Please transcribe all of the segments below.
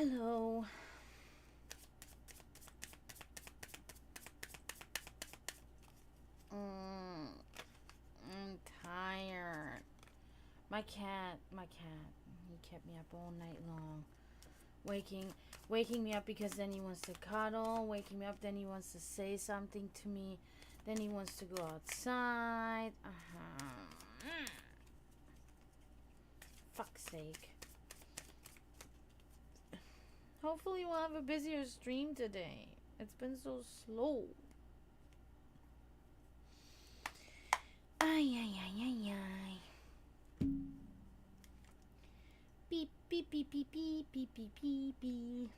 Hello. I'm tired. My cat, he kept me up all night long. Waking me up because then he wants to cuddle. Waking me up, then he wants to say something to me. Then he wants to go outside. Fuck's sake. Hopefully we'll have a busier stream today. It's been so slow. Ay, ay, ay, ay, ay. Beep, beep, beep, beep, beep, beep, beep, beep, beep.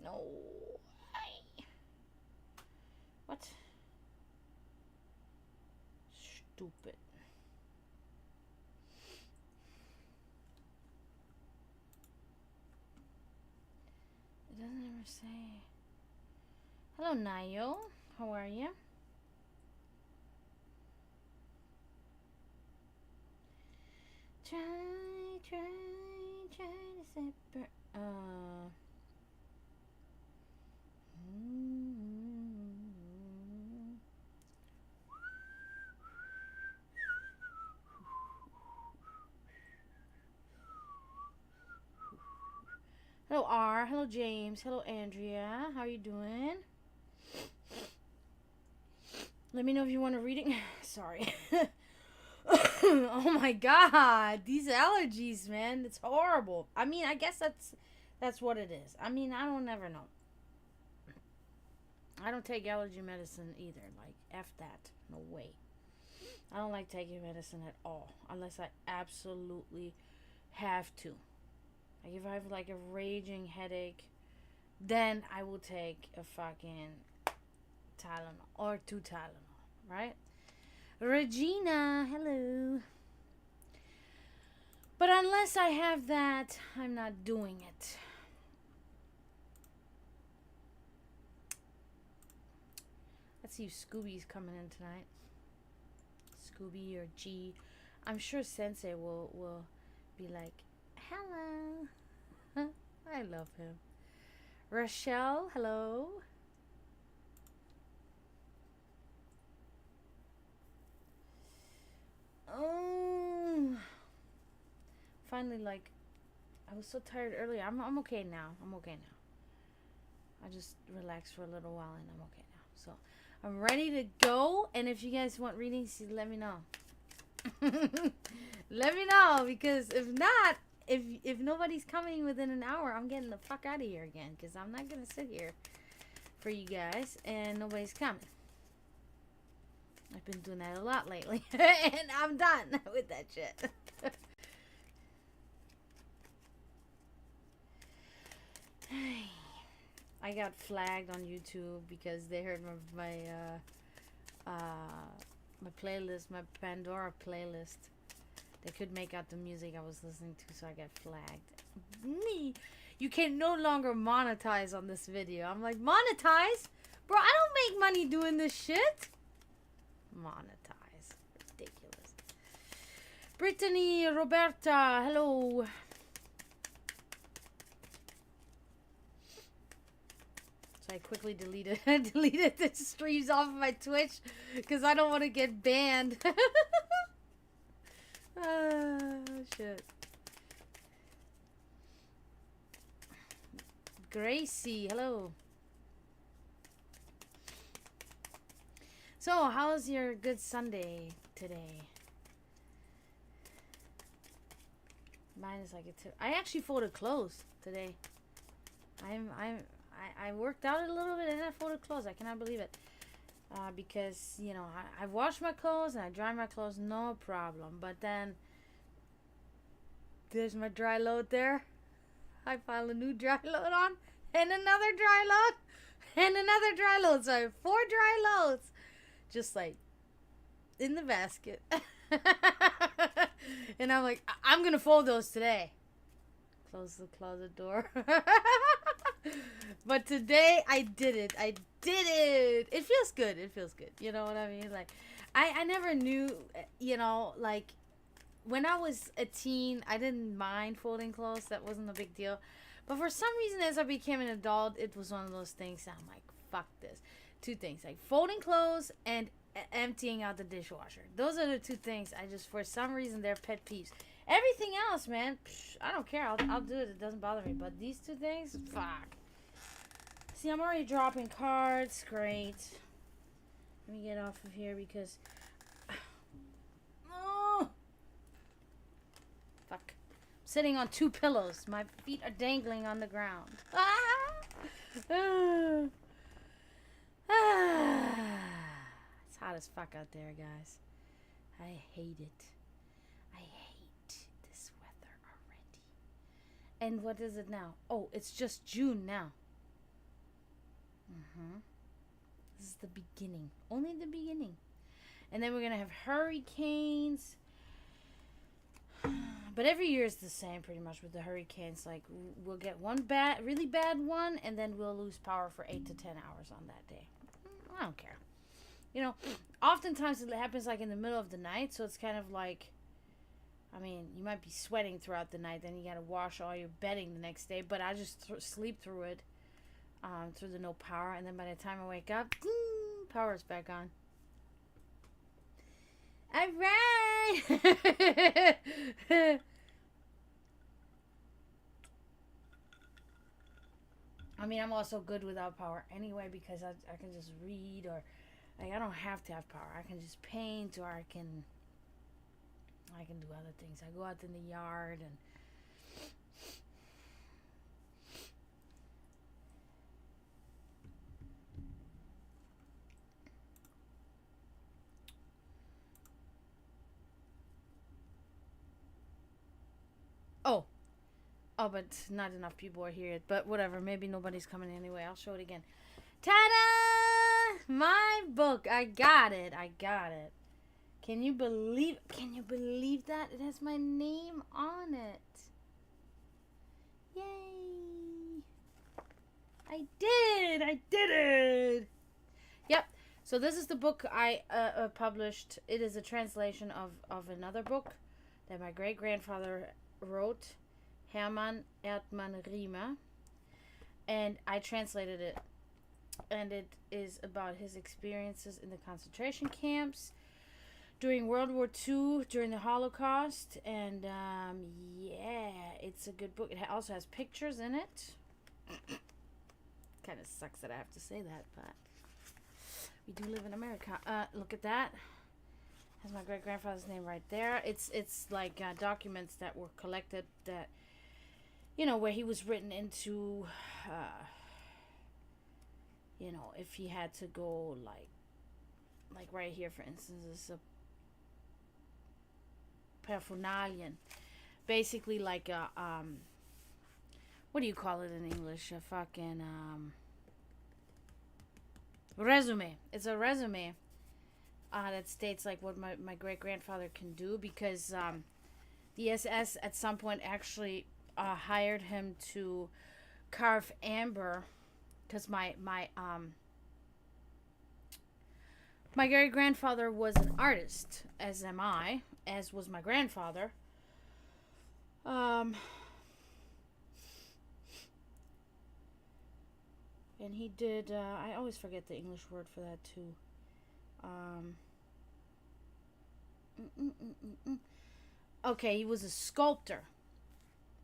No. Ay. What? Stupid. It doesn't ever say. Hello, Nayo. How are you? Try to separate. Hello, R. Hello, James. Hello, Andrea. How are you doing? Let me know if you want a reading. Sorry. Oh my god, these allergies, man, it's horrible. I mean, I guess that's what it is. I mean, I don't never know. I don't take allergy medicine either. Like, F that. No way. I don't like taking medicine at all unless I absolutely have to. Like, if I have like a raging headache, then I will take a fucking Tylenol or 2 Tylenol, right? Regina, hello. But unless I have that, I'm not doing it. Let's see if Scooby's coming in tonight. Scooby or G. I'm sure Sensei will be like, hello. I love him. Rochelle, hello. Oh, finally, like, I was so tired earlier. I'm okay now. I'm okay now. I just relaxed for a little while and I'm okay now. So I'm ready to go. And if you guys want readings, let me know. Let me know, because if not, if nobody's coming within an hour, I'm getting the fuck out of here again, because I'm not gonna sit here for you guys and nobody's coming. I've been doing that a lot lately. And I'm done with that shit. I got flagged on YouTube because they heard my playlist, my Pandora playlist. They could make out the music I was listening to, so I got flagged. Me, you can no longer monetize on this video. I'm like, monetize? Bro, I don't make money doing this shit. Monetize. Ridiculous. Brittany, Roberta, hello. So I quickly deleted the streams off of my Twitch because I don't want to get banned. Shit. Gracie, hello. So, how's your good Sunday today? Mine is like I actually folded clothes today. I worked out a little bit and I folded clothes. I cannot believe it. Because, you know, I wash my clothes and I dry my clothes, no problem. But then there's my dry load there. I pile a new dry load on and another dry load and another dry load. So I have 4 dry loads. Just like in the basket. And I'm like, I'm gonna fold those today. Close the closet door. But today I did it. It feels good. You know what I mean? Like, I never knew, like when I was a teen, I didn't mind folding clothes. That wasn't a big deal. But for some reason, as I became an adult, it was one of those things that I'm like, fuck this. Two things, like folding clothes and emptying out the dishwasher. Those are the two things I just, for some reason, they're pet peeves. Everything else, man, I don't care. I'll do it. It doesn't bother me. But these two things, fuck. See, I'm already dropping cards. Great. Let me get off of here because... Oh! Fuck. I'm sitting on two pillows. My feet are dangling on the ground. It's hot as fuck out there, guys. I hate it. I hate this weather already. And what is it now? Oh, it's just June now. This is the beginning. Only the beginning. And then we're going to have hurricanes. But every year is the same pretty much with the hurricanes. Like, we'll get one really bad one, and then we'll lose power for 8 to 10 hours on that day. I don't care. Oftentimes it happens like in the middle of the night, so it's kind of like, I mean, you might be sweating throughout the night, then you got to wash all your bedding the next day, but I just sleep through it, through the no power, and then by the time I wake up, power is back on. All right. I mean, I'm also good without power anyway because I can just read, or like I don't have to have power. I can just paint, or I can do other things. I go out in the yard and oh, but not enough people are here. But whatever, maybe nobody's coming anyway. I'll show it again. Ta-da! My book. I got it. Can you believe that? It has my name on it. Yay! I did it! Yep. So this is the book I published. It is a translation of another book that my great-grandfather wrote, Hermann Erdmann Riemer, and I translated it. And it is about his experiences in the concentration camps during World War II, during the Holocaust, and yeah, it's a good book. It also has pictures in it. Kind of sucks that I have to say that, but we do live in America. Look at that. Has my great-grandfather's name right there. It's like documents that were collected that, where he was written into, if he had to go, like right here, for instance, is a Parphonalien. Basically like a, what do you call it in English? A fucking, resume. It's a resume that states like what my great-grandfather can do, because the SS at some point actually hired him to carve amber, because my great-grandfather was an artist, as am I, as was my grandfather. And he did, I always forget the English word for that too. Okay, he was a sculptor.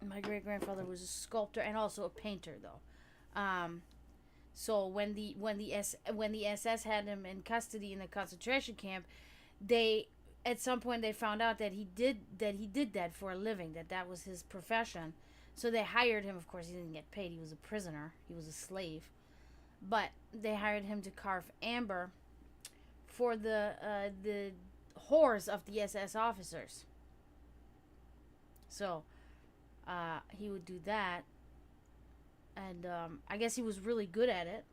My great-grandfather was a sculptor and also a painter, though. So when the SS had him in custody in the concentration camp, at some point they found out that he did that for a living, that was his profession. So they hired him. Of course, he didn't get paid. He was a prisoner. He was a slave. But they hired him to carve amber for the whores of the SS officers. So he would do that, and I guess he was really good at it,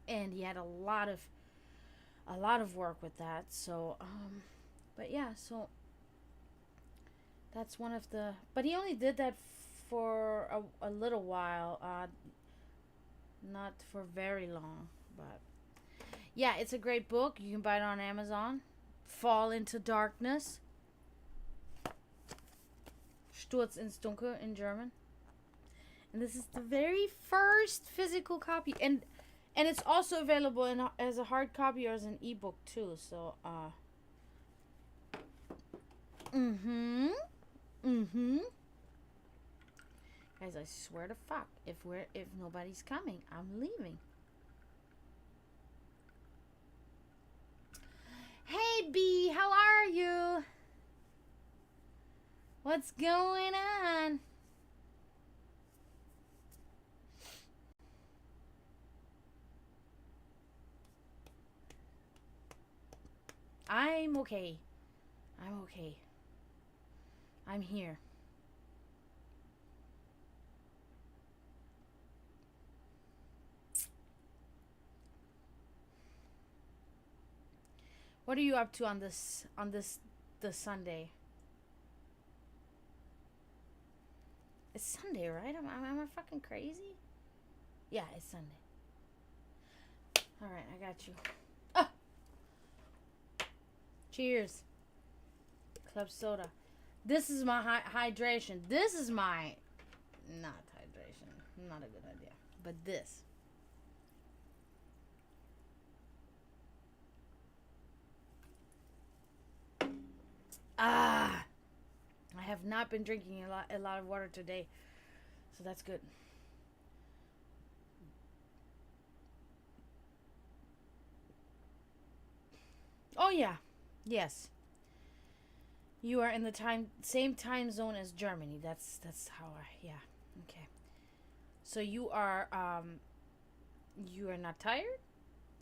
and he had a lot of work with that. So, but yeah, so that's one of the. But he only did that for a little while, not for very long. But yeah, it's a great book. You can buy it on Amazon. fall into darkness. Sturz ins Dunkel in German. And this is the very first physical copy, and it's also available as a hard copy or as an ebook too. So guys, I swear to fuck, if nobody's coming, I'm leaving. Hey B, how are you? What's going on? I'm okay. I'm okay. I'm here. What are you up to on this Sunday? It's Sunday, right? Am I fucking crazy? Yeah, it's Sunday. All right, I got you. Oh! Cheers. Club soda. This is my hydration. This is my... Not hydration. Not a good idea. But this. I have not been drinking a lot of water today. So that's good. Oh yeah. Yes. You are in the same time zone as Germany. That's how yeah. Okay. So you are not tired?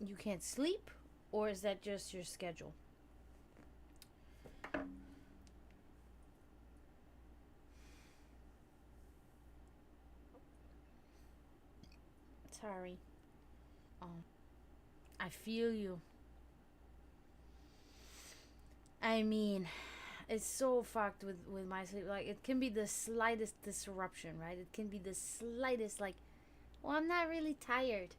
You can't sleep? Or is that just your schedule? Sorry. I feel you. I mean, it's so fucked with my sleep. Like, it can be the slightest disruption, right? It can be the slightest, like, well, I'm not really tired,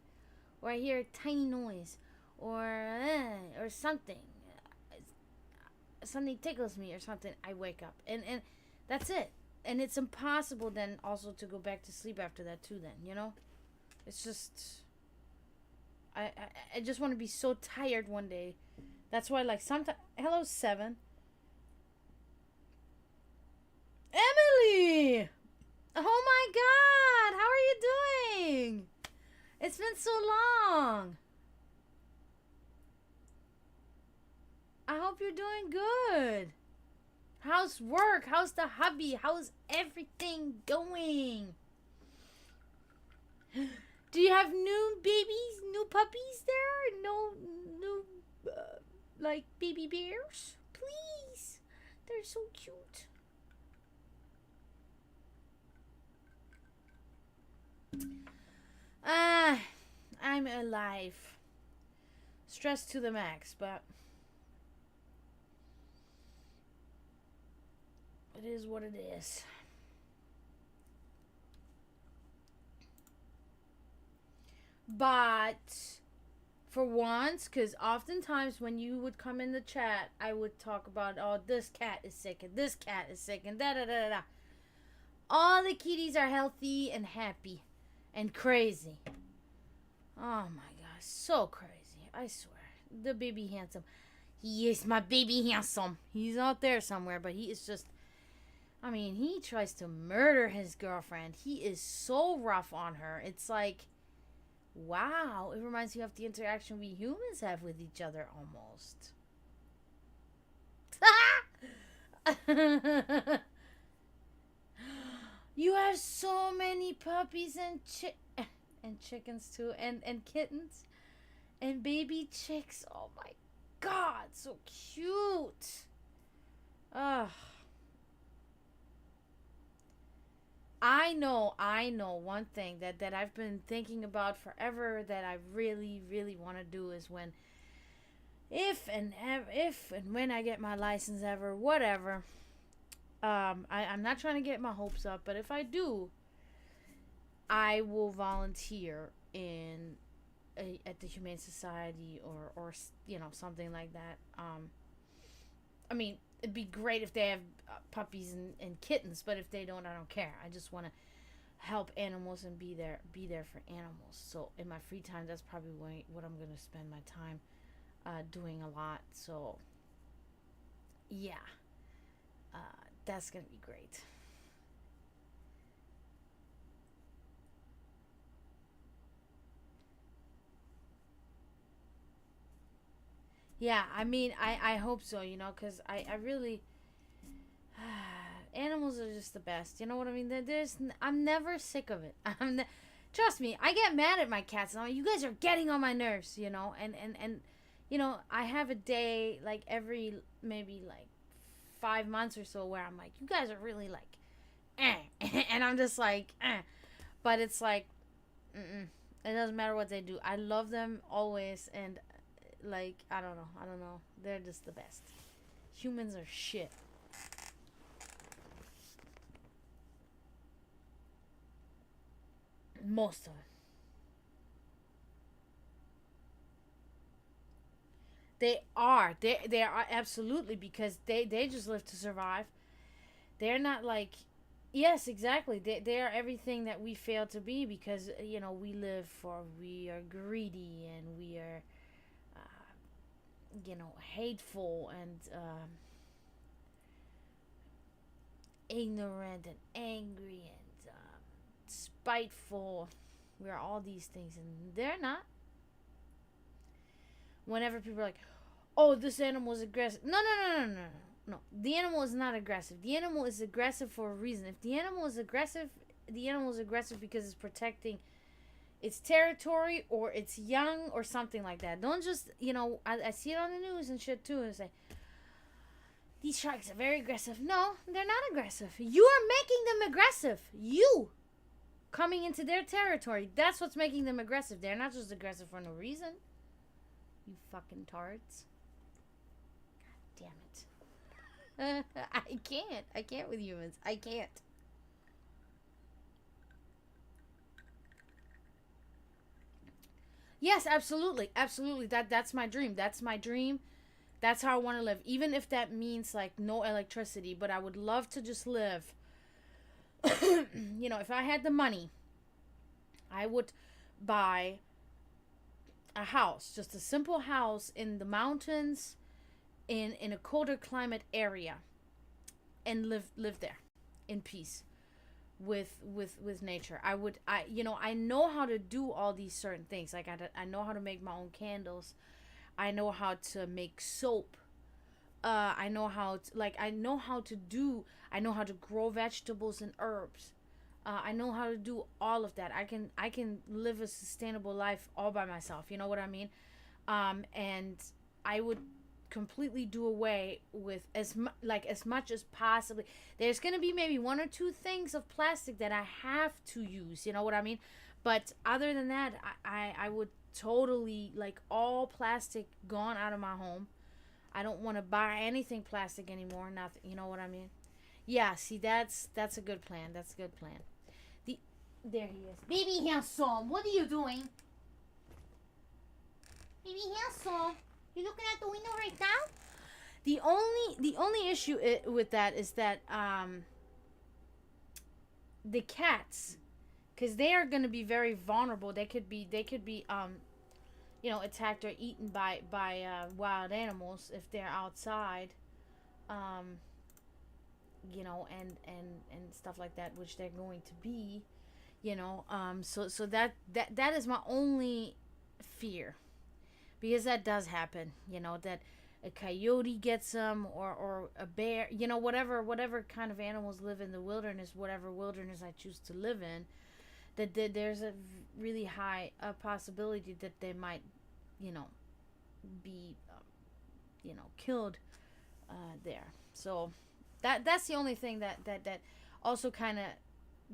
or I hear a tiny noise, or something. Something tickles me or something. I wake up, and that's it. And it's impossible then also to go back to sleep after that too. Then, you know, it's just I just want to be so tired one day. That's why, like, sometimes... Hello, 7. Emily! Oh my god! How are you doing? It's been so long. I hope you're doing good. How's work? How's the hubby? How's everything going? Do you have new babies? New puppies there? No new... like baby bears, please. They're so cute. I'm alive. Stressed to the max, but it is what it is. But for once, because oftentimes when you would come in the chat, I would talk about, oh, this cat is sick, and this cat is sick, and da-da-da-da-da. All the kitties are healthy and happy and crazy. Oh my gosh, so crazy, I swear. The baby handsome. He is my baby handsome. He's out there somewhere, but he is just... I mean, he tries to murder his girlfriend. He is so rough on her. It's like... Wow, it reminds me of the interaction we humans have with each other almost. You have so many puppies and chickens too, and kittens and baby chicks. Oh my god, so cute. Ugh. I know one thing that I've been thinking about forever that I really, really want to do is when, if and when I get my license ever, whatever. I'm not trying to get my hopes up, but if I do, I will volunteer at the Humane Society or you know, something like that. I mean, it'd be great if they have puppies and kittens, but if they don't, I don't care. I just want to help animals and be there for animals. So in my free time, that's probably what I'm gonna spend my time doing a lot. So yeah, uh, that's gonna be great. Yeah, I mean, I hope so, because I really, animals are just the best. You know what I mean? I'm never sick of it. Trust me, I get mad at my cats. And I'm like, you guys are getting on my nerves, and I have a day like every maybe like 5 months or so where I'm like, you guys are really like, and I'm just like, but it's like, mm-mm. It doesn't matter what they do. I love them always, and like I don't know. They're just the best. Humans are shit. Most of them. They are absolutely, because they just live to survive. They're not like, yes, exactly. They are everything that we fail to be, because we are greedy, and we are hateful, and ignorant, and angry, and spiteful. We're all these things, and they're not. Whenever people are like, "Oh, this animal is aggressive," no, no, no, no, no, no. No, the animal is not aggressive. The animal is aggressive for a reason. If the animal is aggressive, the animal is aggressive because it's protecting its territory, or it's young, or something like that. Don't just, I see it on the news and shit too, and say, these sharks are very aggressive. No, they're not aggressive. You are making them aggressive. You coming into their territory. That's what's making them aggressive. They're not just aggressive for no reason. You fucking tards. God damn it. I can't. I can't with humans. I can't. Yes, absolutely. Absolutely. That's my dream. That's my dream. That's how I want to live. Even if that means like no electricity, but I would love to just live. If I had the money, I would buy a house, just a simple house in the mountains, in a colder climate area, and live there in peace with nature. I know how to do all these certain things. Like I know how to make my own candles. I know how to make soap. I know how to, I know how to grow vegetables and herbs. I know how to do all of that. I can live a sustainable life all by myself. You know what I mean? And I would completely do away with as much as possibly. There's gonna be maybe one or two things of plastic that I have to use. You know what I mean? But other than that, I would totally, like, all plastic gone out of my home. I don't want to buy anything plastic anymore. Nothing. You know what I mean? Yeah. See, that's a good plan. That's a good plan. The There he is, baby handsome. What are you doing, baby handsome? You looking at the window right now? The only issue with that is that the cats, because they are going to be very vulnerable. They could be attacked or eaten by wild animals if they're outside, um, and stuff like that, which they're going to be, so that is my only fear, because that does happen, that a coyote gets them, or a bear, whatever kind of animals live in the wilderness, whatever wilderness I choose to live in, that there's a really high possibility that they might, be, killed there. So that's the only thing that also kind of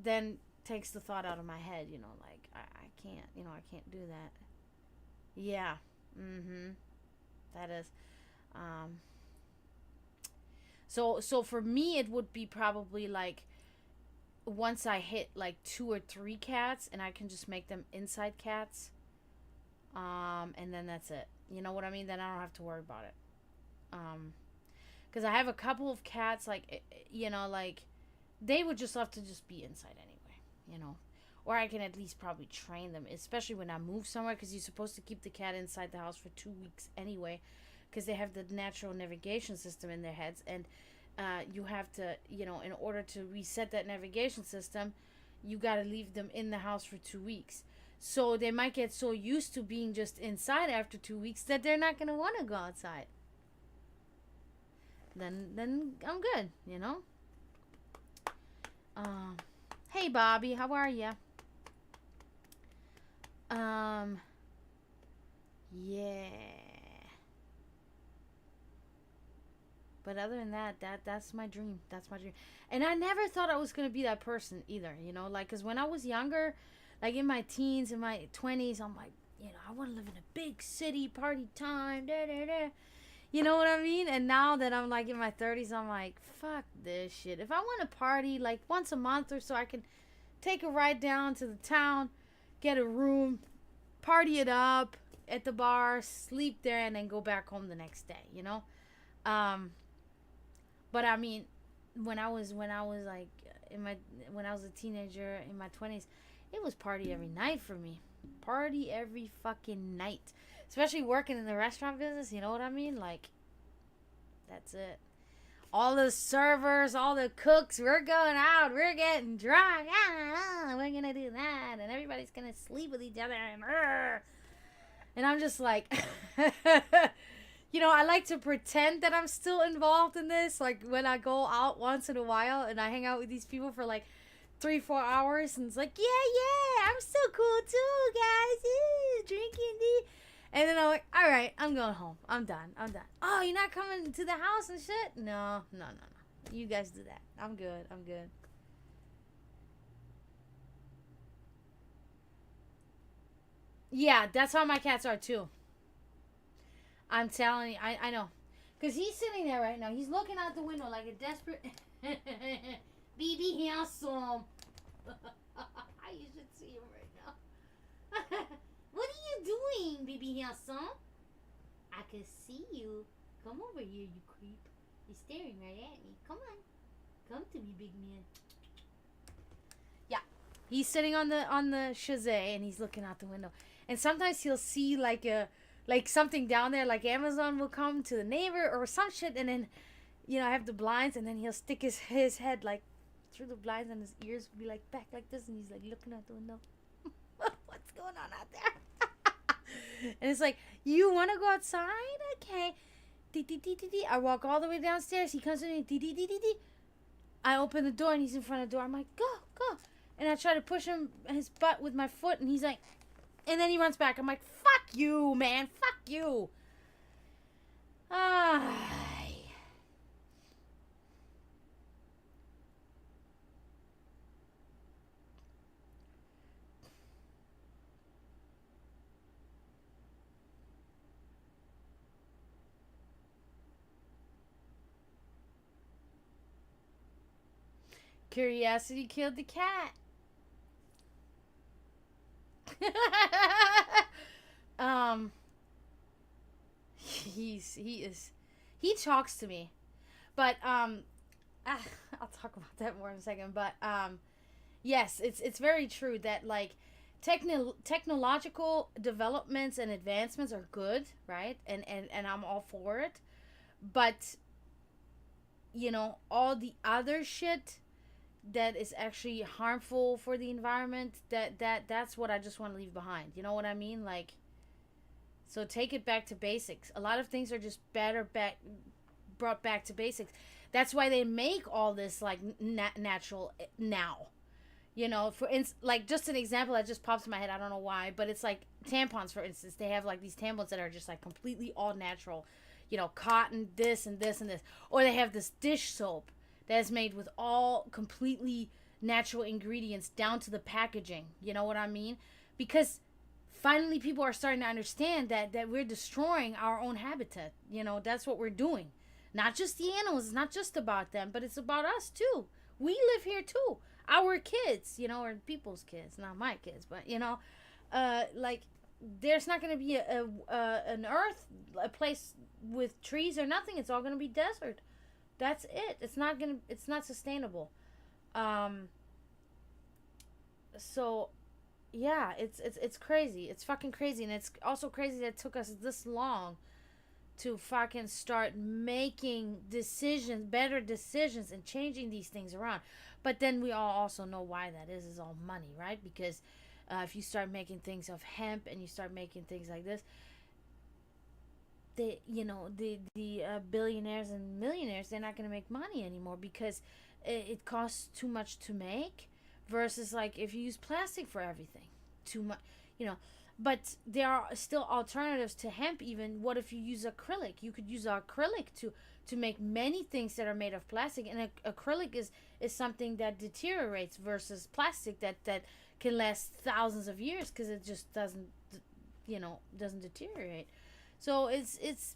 then takes the thought out of my head. Like I can't, I can't do that. Yeah. Mm-hmm. That is. Um. So for me, it would be probably like, once I hit like two or three cats, and I can just make them inside cats. And then that's it. You know what I mean? Then I don't have to worry about it. Because Because I have a couple of cats, like, like, they would just love to just be inside anyway, or I can at least probably train them, especially when I move somewhere, because you're supposed to keep the cat inside the house for 2 weeks anyway, because they have the natural navigation system in their heads, and you have to, in order to reset that navigation system, you got to leave them in the house for 2 weeks. So they might get so used to being just inside after 2 weeks that they're not going to want to go outside. Then I'm good, Hey, Bobby, how are ya? Yeah. But other than that's my dream. That's my dream. And I never thought I was going to be that person either, like, because when I was younger, like in my teens, in my 20s, I'm like, I want to live in a big city, party time, da da da. You know what I mean? And now that I'm like in my 30s, I'm like, fuck this shit. If I want to party like once a month or so, I can take a ride down to the town, get a room, party it up at the bar, sleep there, and then go back home the next day, But I mean, when I was like when I was a teenager in my 20s, it was party every night for me. Party every fucking night. Especially working in the restaurant business, you know what I mean? Like, that's it. All the servers, all the cooks, we're going out, we're getting drunk, we're gonna do that, and everybody's gonna sleep with each other, and I'm just like, I like to pretend that I'm still involved in this, like when I go out once in a while, and I hang out with these people for like 3-4 hours, and it's like, yeah, I'm so cool too, guys, drinking, and then I'm like, all right, I'm going home. I'm done. Oh, you're not coming to the house and shit? No. You guys do that. I'm good. Yeah, that's how my cats are too. I'm telling you, I know. Because he's sitting there right now. He's looking out the window like a desperate... Baby handsome. You should see him right now. What are you doing, baby handsome? I can see you. Come over here, you creep. You're staring right at me. Come on. Come to me, big man. Yeah. He's sitting on the chaise and he's looking out the window. And sometimes he'll see like something down there, like Amazon will come to the neighbor or some shit, and then I have the blinds, and then he'll stick his head like through the blinds, and his ears will be like back like this, and he's like looking out the window. What's going on out there? And it's like, you want to go outside? Okay. I walk all the way downstairs. He comes in and I open the door and he's in front of the door. I'm like, go. And I try to push his butt with my foot, and he's like, and then he runs back. I'm like, fuck you, man. Fuck you. Curiosity killed the cat. He talks to me, but I'll talk about that more in a second. But yes, it's very true that like technological developments and advancements are good, right? And I'm all for it, but all the other shit that is actually harmful for the environment, that's what I just want to leave behind. You know what I mean? Like, so take it back to basics. A lot of things are just brought back to basics. That's why they make all this like natural now. Like just an example that just pops in my head. I don't know why, but it's like tampons, for instance. They have like these tampons that are just like completely all natural. Cotton, this and this and this. Or they have this dish soap that is made with all completely natural ingredients down to the packaging. You know what I mean? Because finally people are starting to understand that we're destroying our own habitat. That's what we're doing. Not just the animals. It's not just about them, but it's about us too. We live here too. Our kids, or people's kids. Not my kids, but, like, there's not going to be an earth, a place with trees or nothing. It's all going to be desert. That's it. It's not sustainable. Um, so yeah, it's crazy. It's fucking crazy, and it's also crazy that it took us this long to fucking start making decisions, better decisions, and changing these things around. But then we all also know why that is all money, right? Because if you start making things of hemp and you start making things like this, the billionaires and millionaires, they're not going to make money anymore because it costs too much to make versus like if you use plastic for everything too much, you know. But there are still alternatives to hemp. Even what if you use acrylic? You could use acrylic to make many things that are made of plastic, and acrylic is something that deteriorates versus plastic that can last thousands of years because it just doesn't deteriorate. So it's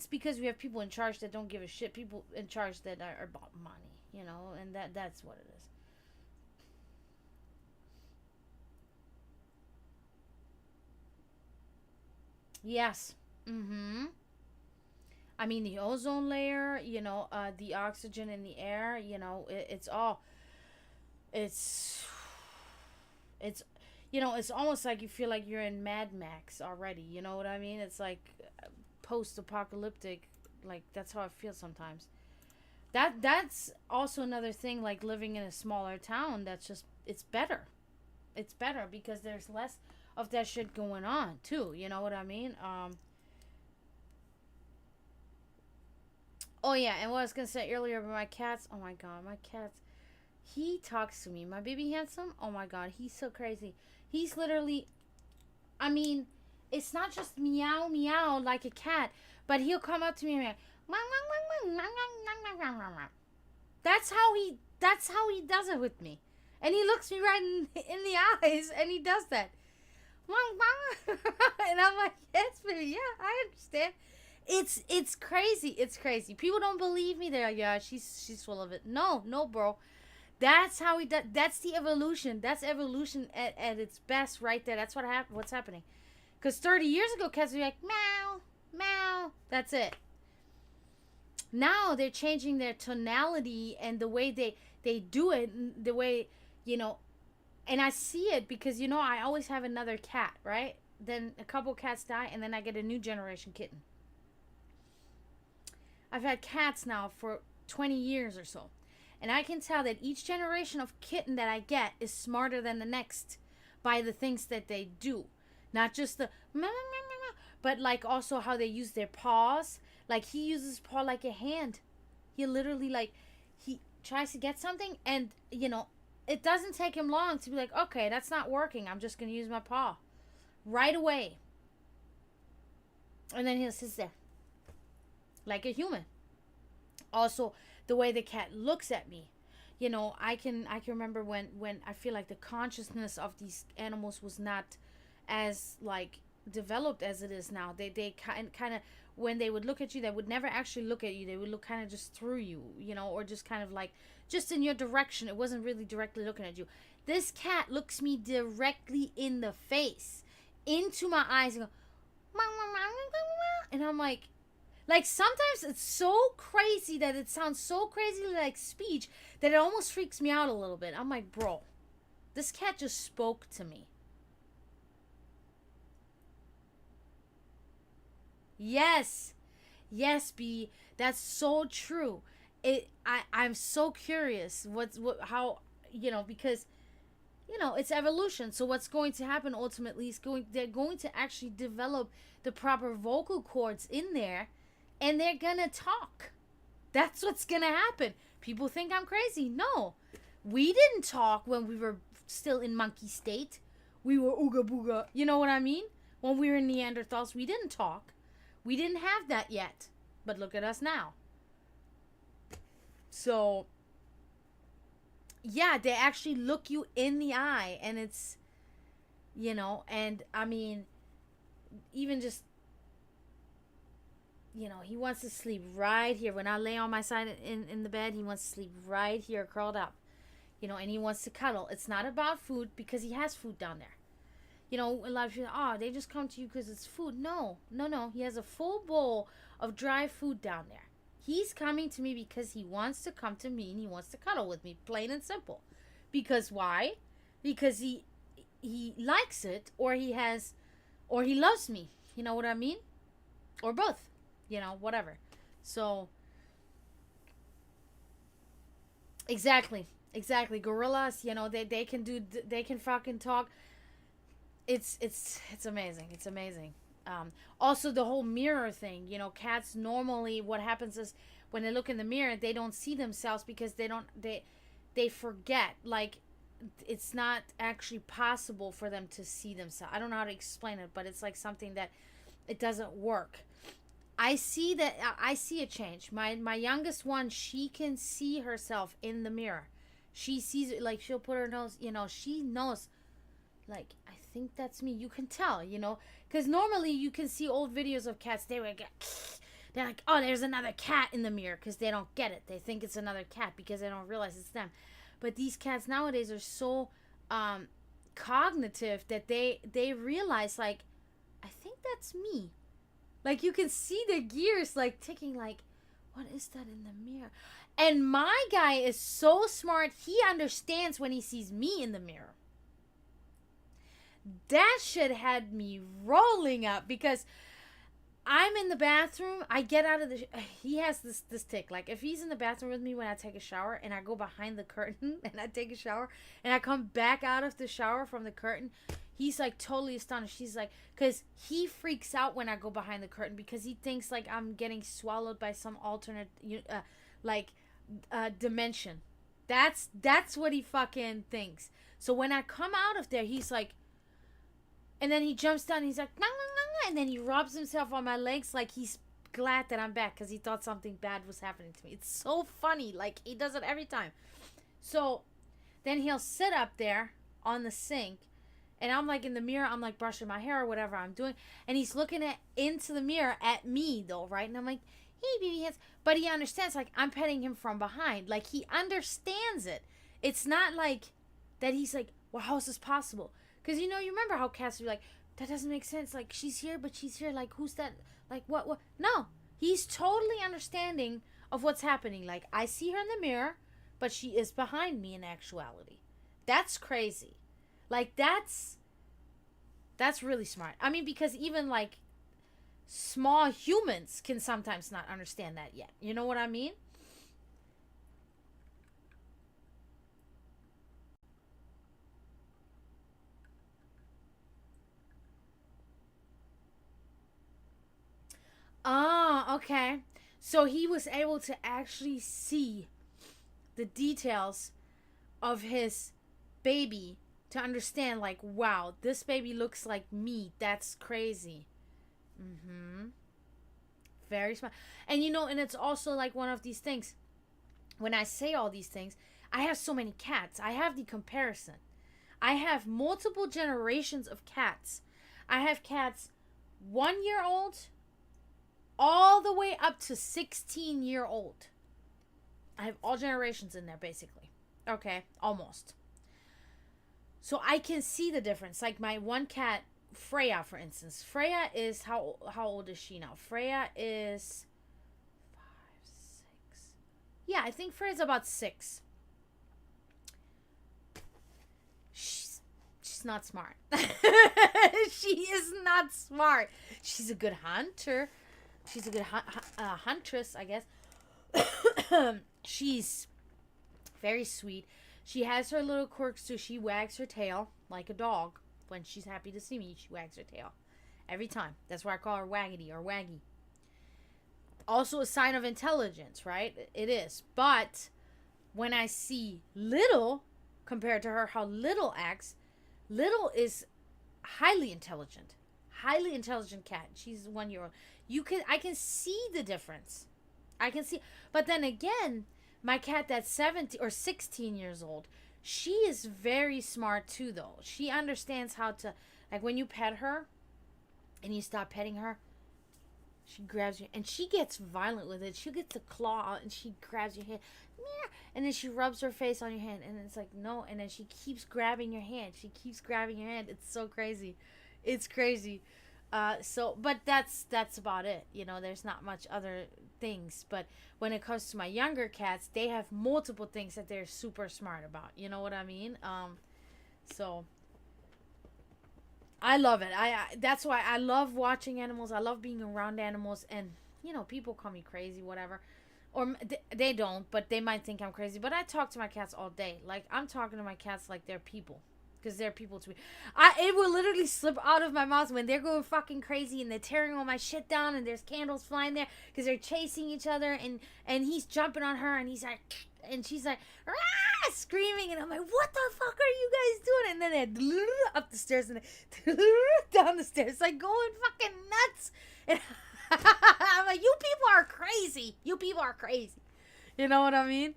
because we have people in charge that don't give a shit. People in charge that are about money, and that's what it is. Yes. Mm-hmm. I mean, the ozone layer, the oxygen in the air, it's all, it's, it's, it's almost like you feel like you're in Mad Max already. You know what I mean? It's like post-apocalyptic. Like that's how I feel sometimes. That's also another thing. Like living in a smaller town, that's just it's better. It's better because there's less of that shit going on too. You know what I mean? Oh yeah, and what I was gonna say earlier about my cats. Oh my god, my cats. He talks to me. My baby handsome. Oh my god, he's so crazy. He's literally. I mean, it's not just meow meow like a cat, but he'll come up to me and be like, that's how he. That's how he does it with me, and he looks me right in the eyes, and he does that. And I'm like, yes, baby, yeah, I understand. It's crazy. It's crazy. People don't believe me. They're like, yeah, she's full of it. No, no, bro. That's how he does. That's the evolution. That's evolution at its best, right there. That's what's happening. Because 30 years ago, cats would be like, meow, meow. That's it. Now they're changing their tonality and the way they do it, the way you know. And I see it because I always have another cat, right? Then a couple cats die, and then I get a new generation kitten. I've had cats now for 20 years or so. And I can tell that each generation of kitten that I get is smarter than the next by the things that they do. Not just the but like also how they use their paws. Like he uses his paw like a hand. He literally like he tries to get something and it doesn't take him long to be like, okay, that's not working. I'm just gonna use my paw. Right away. And then he'll sit there. Like a human. Also, the way the cat looks at me. I can remember when I feel like the consciousness of these animals was not as like developed as it is now. They kind of when they would look at you, they would never actually look at you. They would look kind of just through you, or just kind of like just in your direction. It wasn't really directly looking at you. This cat looks me directly in the face, into my eyes, and go, and I'm like sometimes it's so crazy that it sounds so crazy like speech that it almost freaks me out a little bit. I'm like, bro, this cat just spoke to me. Yes. Yes, B. That's so true. I'm so curious how because it's evolution. So what's going to happen ultimately is they're going to actually develop the proper vocal cords in there and they're gonna talk. That's what's gonna happen. People think I'm crazy. No. We didn't talk when we were still in monkey state. We were ooga booga. You know what I mean? When we were Neanderthals, we didn't talk. We didn't have that yet. But look at us now. So, yeah, they actually look you in the eye. And it's, and I mean, even just, he wants to sleep right here. When I lay on my side in the bed, he wants to sleep right here, curled up. And he wants to cuddle. It's not about food because he has food down there. A lot of people, they just come to you because it's food. No, no, no. He has a full bowl of dry food down there. He's coming to me because he wants to come to me and he wants to cuddle with me, plain and simple. Because why? Because he likes it, or he loves me. You know what I mean? Or both. You know, whatever. So exactly. Exactly. Gorillas, you know, they can fucking talk. It's amazing. It's amazing. Also, the whole mirror thing. You know, cats normally, what happens is when they look in the mirror, they don't see themselves because they forget. Like, it's not actually possible for them to see themselves. I don't know how to explain it, but it's like something that it doesn't work. I see a change. My youngest one, she can see herself in the mirror. She sees it, like she'll put her nose, you know, she knows, like, I think that's me. You can tell, you know, because normally you can see old videos of cats. They're like, oh, there's another cat in the mirror, because they don't get it. They think it's another cat because they don't realize it's them. But these cats nowadays are so cognitive that they realize, like, I think that's me. Like, you can see the gears like ticking, like, what is that in the mirror? And my guy is so smart. He understands when he sees me in the mirror. That shit had me rolling up because I'm in the bathroom. I get out of the. He has this tick. Like, if he's in the bathroom with me when I take a shower and I go behind the curtain and I take a shower and I come back out of the shower from the curtain, he's like totally astonished. He's like, because he freaks out when I go behind the curtain because he thinks like I'm getting swallowed by some alternate, dimension. That's what he fucking thinks. So when I come out of there, he's like, and then he jumps down. And he's like, nah, nah, nah, nah, and then he rubs himself on my legs like he's glad that I'm back because he thought something bad was happening to me. It's so funny. Like, he does it every time. So then he'll sit up there on the sink, and I'm like in the mirror. I'm like brushing my hair or whatever I'm doing, and he's looking into the mirror at me though, right? And I'm like, hey, baby hands. But he understands, like, I'm petting him from behind. Like, he understands it. It's not like that he's like, well, how is this possible? Because, you know, you remember how cats would be like, that doesn't make sense. Like, she's here, but she's here. Like, who's that? Like, what? No. He's totally understanding of what's happening. Like, I see her in the mirror, but she is behind me in actuality. That's crazy. Like, that's really smart. I mean, because even, like, small humans can sometimes not understand that yet. You know what I mean? Oh, okay. So he was able to actually see the details of his baby to understand, like, wow, this baby looks like me. That's crazy. Mm-hmm. Very smart. And, you know, and it's also like one of these things. When I say all these things, I have so many cats. I have the comparison. I have multiple generations of cats. I have cats 1 year old all the way up to 16-year-old. I have all generations in there, basically. Okay, almost. So I can see the difference. Like my one cat, Freya, for instance. Freya is, how old is she now? Freya is 5, 6. Yeah, I think Freya's about 6. She's not smart. She is not smart. She's a good hunter. She's a good huntress, I guess. She's very sweet. She has her little quirks too. She wags her tail like a dog. When she's happy to see me, she wags her tail. Every time. That's why I call her Waggity or Waggy. Also a sign of intelligence, right? It is. But when I see Little, compared to her, how Little acts, Little is highly intelligent. Highly intelligent cat. She's 1 year old. I can see the difference. I can see. But then again, my cat that's 17 or 16 years old, she is very smart too, though. She understands how to, like, when you pet her and you stop petting her, she grabs you and she gets violent with it. She gets a claw out and she grabs your hand, and then she rubs her face on your hand, and it's like, no, and then she keeps grabbing your hand. She keeps grabbing your hand. It's so crazy. It's crazy. But that's about it. There's not much other things. But when it comes to my younger cats, they have multiple things that they're super smart about. You know what I mean? So I love it. I that's why I love watching animals. I love being around animals, and people call me crazy, whatever, or they don't, but they might think I'm crazy. But I talk to my cats all day. Like I'm talking to my cats like they're people. Because they're people to me. It will literally slip out of my mouth when they're going fucking crazy and they're tearing all my shit down and there's candles flying there because they're chasing each other and he's jumping on her and he's like, and she's like, Rah! Screaming, and I'm like, what the fuck are you guys doing? And then they're up the stairs and down the stairs, like going fucking nuts. And I'm like, you people are crazy. You people are crazy. You know what I mean?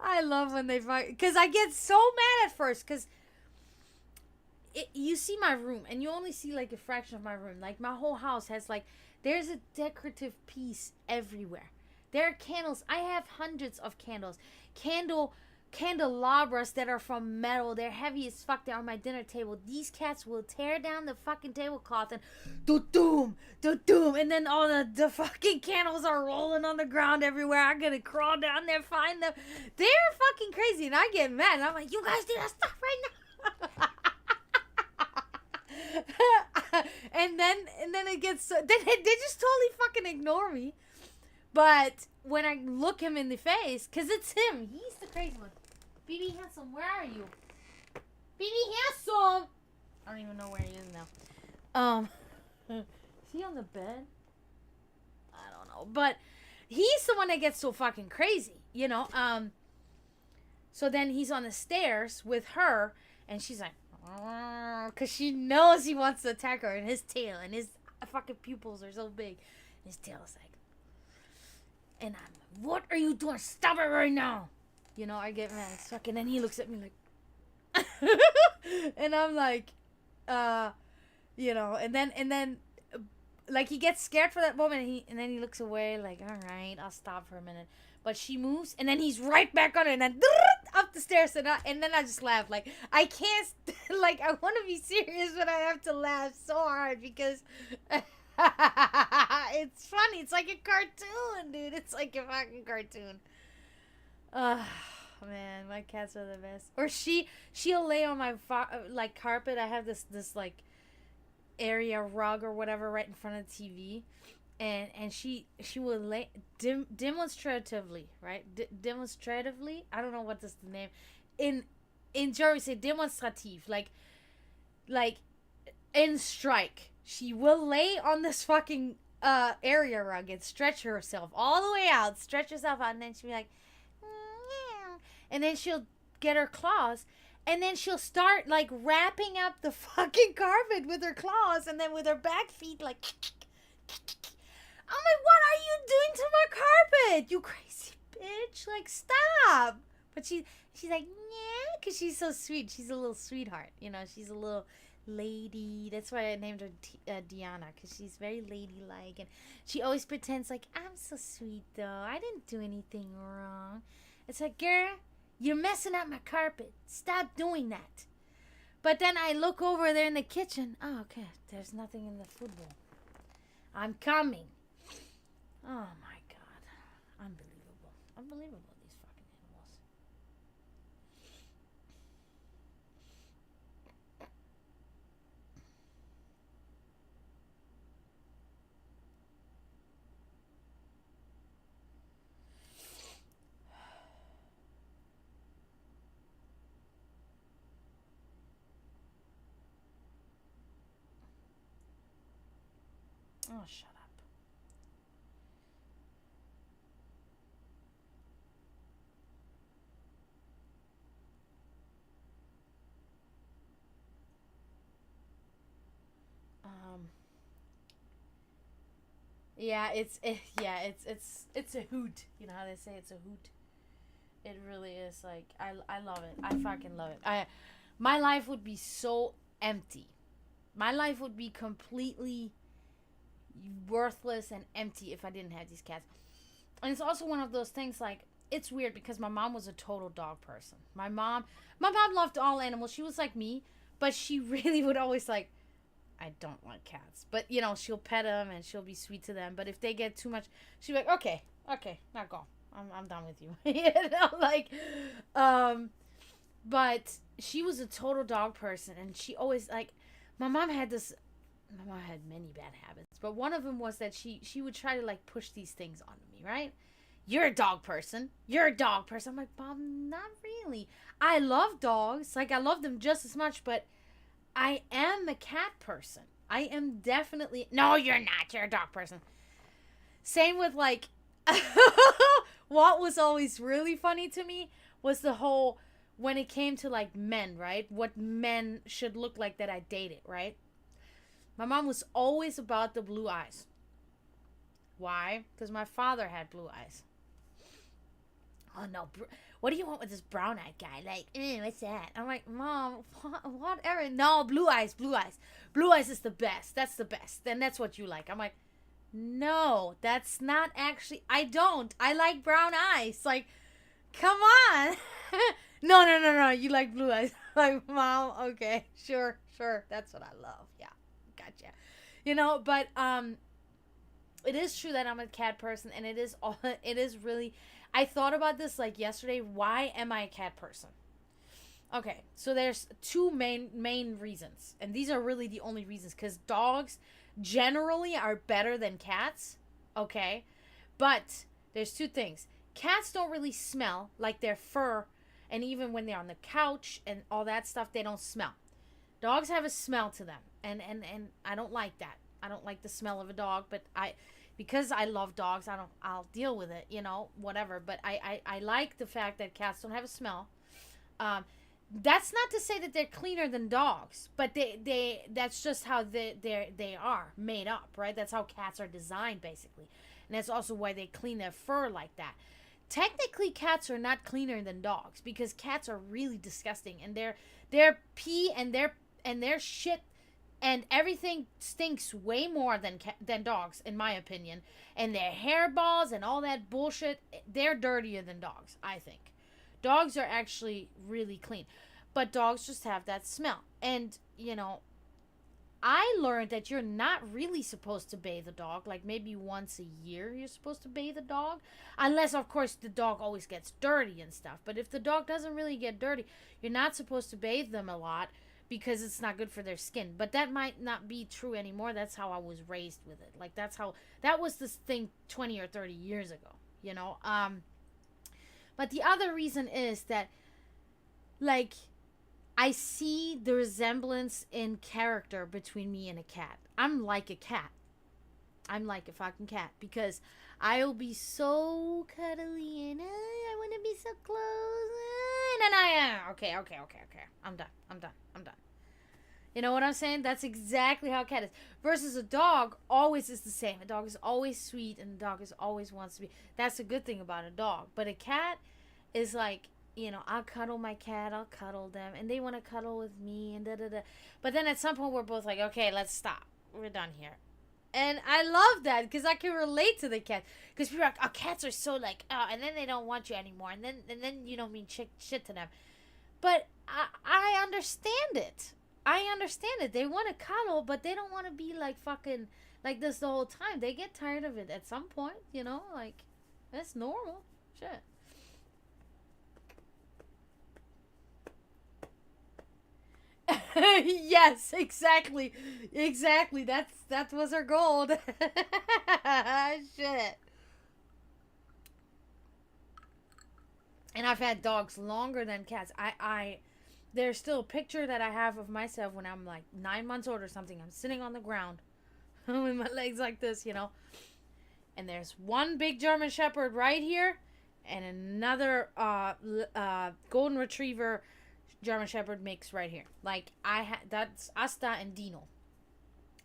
I love when they fight, because I get so mad at first, because you see my room and you only see like a fraction of my room. Like my whole house has like, there's a decorative piece everywhere. There are candles. I have hundreds of candles, candelabras that are from metal. They're heavy as fuck. They're on my dinner table. These cats will tear down the fucking tablecloth and do-doom, do-doom. And then all the fucking candles are rolling on the ground everywhere. I'm gonna crawl down there, find them. They're fucking crazy. And I get mad. And I'm like, you guys do that stuff right now. and then it gets so, they just totally fucking ignore me. But when I look him in the face, because it's him. He's the crazy one. BB Handsome, where are you? BB Handsome! I don't even know where he is now. Is he on the bed? I don't know. But he's the one that gets so fucking crazy, So then he's on the stairs with her, and she's like, because she knows he wants to attack her, and his tail, and his fucking pupils are so big. His tail is like, and I'm, what are you doing? Stop it right now. I get mad as fuck. And then he looks at me like, and I'm like, and then, like he gets scared for that moment. And then he looks away like, all right, I'll stop for a minute. But she moves, and then he's right back on it, and then up the stairs, and then I just laugh. Like, I can't, like, I want to be serious, but I have to laugh so hard because it's funny. It's like a cartoon, dude. It's like a fucking cartoon. Man, my cats are the best. Or she'll lay on my like carpet. I have this like area rug or whatever right in front of the TV, and she will lay demonstratively, right? Demonstratively. I don't know what is the name. In German, we say demonstrativ, like in strike. She will lay on this fucking area rug and stretch herself all the way out, stretch herself out, and then she'll be like, meow. And then she'll get her claws, and then she'll start like wrapping up the fucking carpet with her claws, and then with her back feet like, I'm like, what are you doing to my carpet, you crazy bitch? Like, stop. But she's like, yeah, because she's so sweet. She's a little sweetheart, she's a little lady. That's why I named her Diana, because she's very ladylike, and she always pretends like, I'm so sweet though, I didn't do anything wrong. It's like, girl, you're messing up my carpet, stop doing that. But then I look over there in the kitchen. Oh, okay, there's nothing in the food bowl. I'm coming. Oh my god, unbelievable, these fucking animals. Oh, shut up. Yeah, it's a hoot. You know how they say it's a hoot? It really is. Like, I love it. I fucking love it. My life would be so empty. My life would be completely worthless and empty if I didn't have these cats. And it's also one of those things, like, it's weird because my mom was a total dog person. My mom loved all animals. She was like me, But she really would always like, I don't like cats. But, you know, she'll pet them and she'll be sweet to them. But if they get too much, she'll be like, okay, now go. I'm done with you. You know, like, but she was a total dog person. And she always, like, my mom had many bad habits. But one of them was that she would try to, like, push these things onto me, right? You're a dog person. You're a dog person. I'm like, Mom, not really. I love dogs. Like, I love them just as much, but I am a cat person. I am definitely... No, you're not. You're a dog person. Same with, like... What was always really funny to me was the whole... When it came to, like, men, right? What men should look like that I dated, right? My mom was always about the blue eyes. Why? Because my father had blue eyes. Oh, no. What do you want with this brown-eyed guy? Like, what's that? I'm like, Mom, whatever. No, blue eyes. Blue eyes is the best. That's the best. And that's what you like. I'm like, no, that's not actually... I don't. I like brown eyes. Like, come on. No. You like blue eyes. Like, Mom, okay. Sure. That's what I love. Yeah, gotcha. You know, but, it is true that I'm a cat person, and it is really... I thought about this, like, yesterday. Why am I a cat person? Okay, so there's two main reasons, and these are really the only reasons, because dogs generally are better than cats, okay? But there's two things. Cats don't really smell, like their fur, and even when they're on the couch and all that stuff, they don't smell. Dogs have a smell to them, and I don't like that. I don't like the smell of a dog, but because I love dogs, I'll deal with it, you know, whatever. But I like the fact that cats don't have a smell. That's not to say that they're cleaner than dogs, but that's just how they are made up, right? That's how cats are designed, basically. And that's also why they clean their fur like that. Technically, cats are not cleaner than dogs, because cats are really disgusting, and their pee and their shit and everything stinks way more than dogs, in my opinion. And their hairballs and all that bullshit, they're dirtier than dogs, I think. Dogs are actually really clean. But dogs just have that smell. And, you know, I learned that you're not really supposed to bathe a dog. Like, maybe once a year you're supposed to bathe a dog. Unless, of course, the dog always gets dirty and stuff. But if the dog doesn't really get dirty, you're not supposed to bathe them a lot, because it's not good for their skin. But that might not be true anymore. That's how I was raised with it. Like, that was this thing 20 or 30 years ago, you know? But the other reason is that, like, I see the resemblance in character between me and a cat. I'm like a cat. I'm like a fucking cat, because I'll be so cuddly and I want to be so close. Okay. I'm done. You know what I'm saying? That's exactly how a cat is. Versus a dog always is the same. A dog is always sweet, and a dog is always wants to be. That's a good thing about a dog. But a cat is like, you know, I'll cuddle my cat, I'll cuddle them, and they want to cuddle with me, and da-da-da. But then at some point, we're both like, okay, let's stop. We're done here. And I love that, because I can relate to the cat. Because people are like, oh, cats are so like, oh, and then they don't want you anymore, and then you don't mean shit to them. But I understand it. I understand it. They want to cuddle, but they don't want to be like fucking like this the whole time. They get tired of it at some point, you know? Like, that's normal. Shit. Yes, exactly. That was her goal. Shit. And I've had dogs longer than cats. There's still a picture that I have of myself when I'm like 9 months old or something. I'm sitting on the ground with my legs like this, you know. And there's one big German Shepherd right here, and another Golden Retriever German Shepherd mix right here. Like, that's Asta and Dino.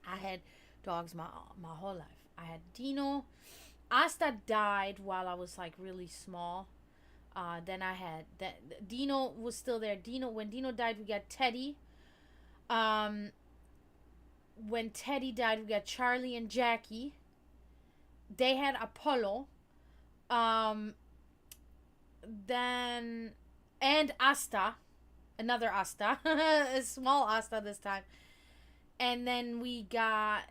I had dogs my whole life. I had Dino. Asta died while I was like really small. Then I had Dino was still there. When Dino died, we got Teddy. When Teddy died, we got Charlie and Jackie. They had Apollo. Then and Asta. Another Asta. A small Asta this time. And then we got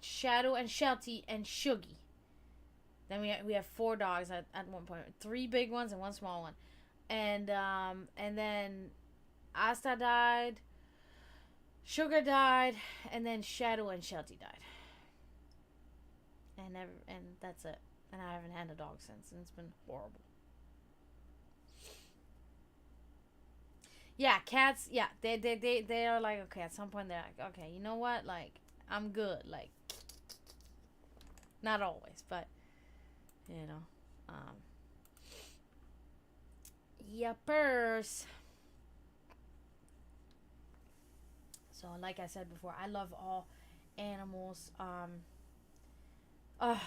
Shadow and Shelty and Shuggy. Then we have 4 dogs at one point. 3 big ones and 1 small one. And then Asta died, Sugar died, and then Shadow and Shelty died. And that's it. And I haven't had a dog since, and it's been horrible. Yeah, cats. Yeah, they are like, okay. At some point, they're like, okay, you know what? Like, I'm good. Like, not always, but you know, yuppers. So, like I said before, I love all animals.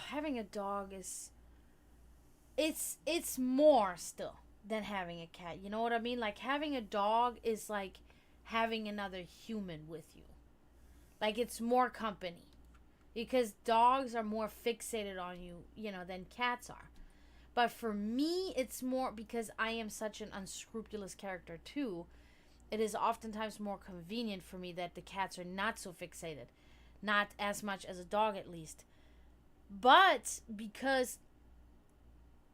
Having a dog is it's more still than having a cat. You know what I mean? Like having a dog is like having another human with you. Like it's more company because dogs are more fixated on you, you know, than cats are. But for me, it's more because I am such an unscrupulous character too. It is oftentimes more convenient for me that the cats are not so fixated. Not as much as a dog, at least. But because,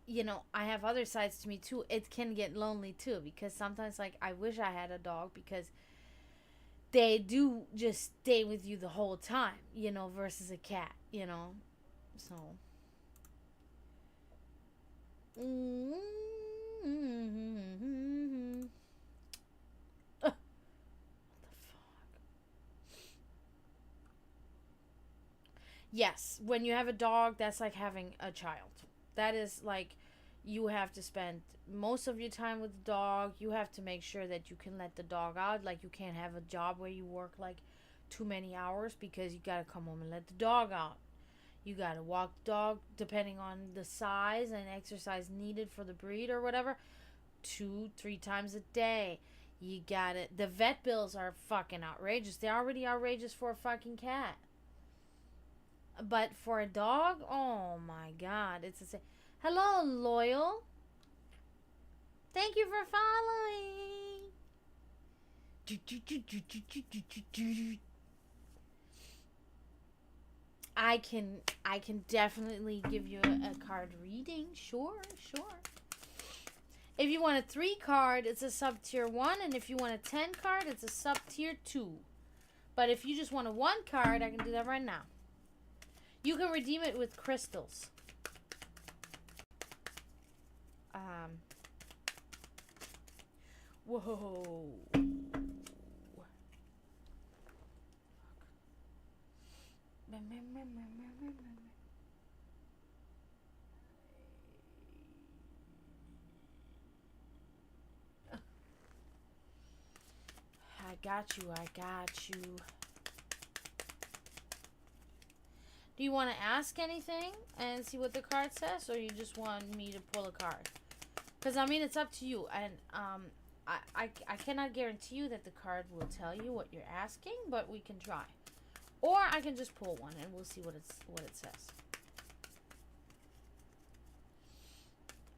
you know, I have other sides to me too, it can get lonely too. Because sometimes, like, I wish I had a dog because they do just stay with you the whole time, you know, versus a cat, you know. So. Yes, when you have a dog, that's like having a child. That is like you have to spend most of your time with the dog. You have to make sure that you can let the dog out. Like you can't have a job where you work like too many hours because you got to come home and let the dog out. You got to walk the dog depending on the size and exercise needed for the breed or whatever 2-3 times a day. You got it. The vet bills are fucking outrageous. They're already outrageous for a fucking cat. But for a dog, oh my god, it's a hello, loyal. Thank you for following. I can definitely give you a card reading. Sure. If you want a 3 card, it's a sub tier 1, and if you want a 10 card, it's a sub tier 2. But if you just want a 1 card, I can do that right now. You can redeem it with crystals. Whoa. I got you. Do you want to ask anything and see what the card says, or you just want me to pull a card? Because, I mean, it's up to you. And I cannot guarantee you that the card will tell you what you're asking, but we can try. Or I can just pull one and we'll see what it says.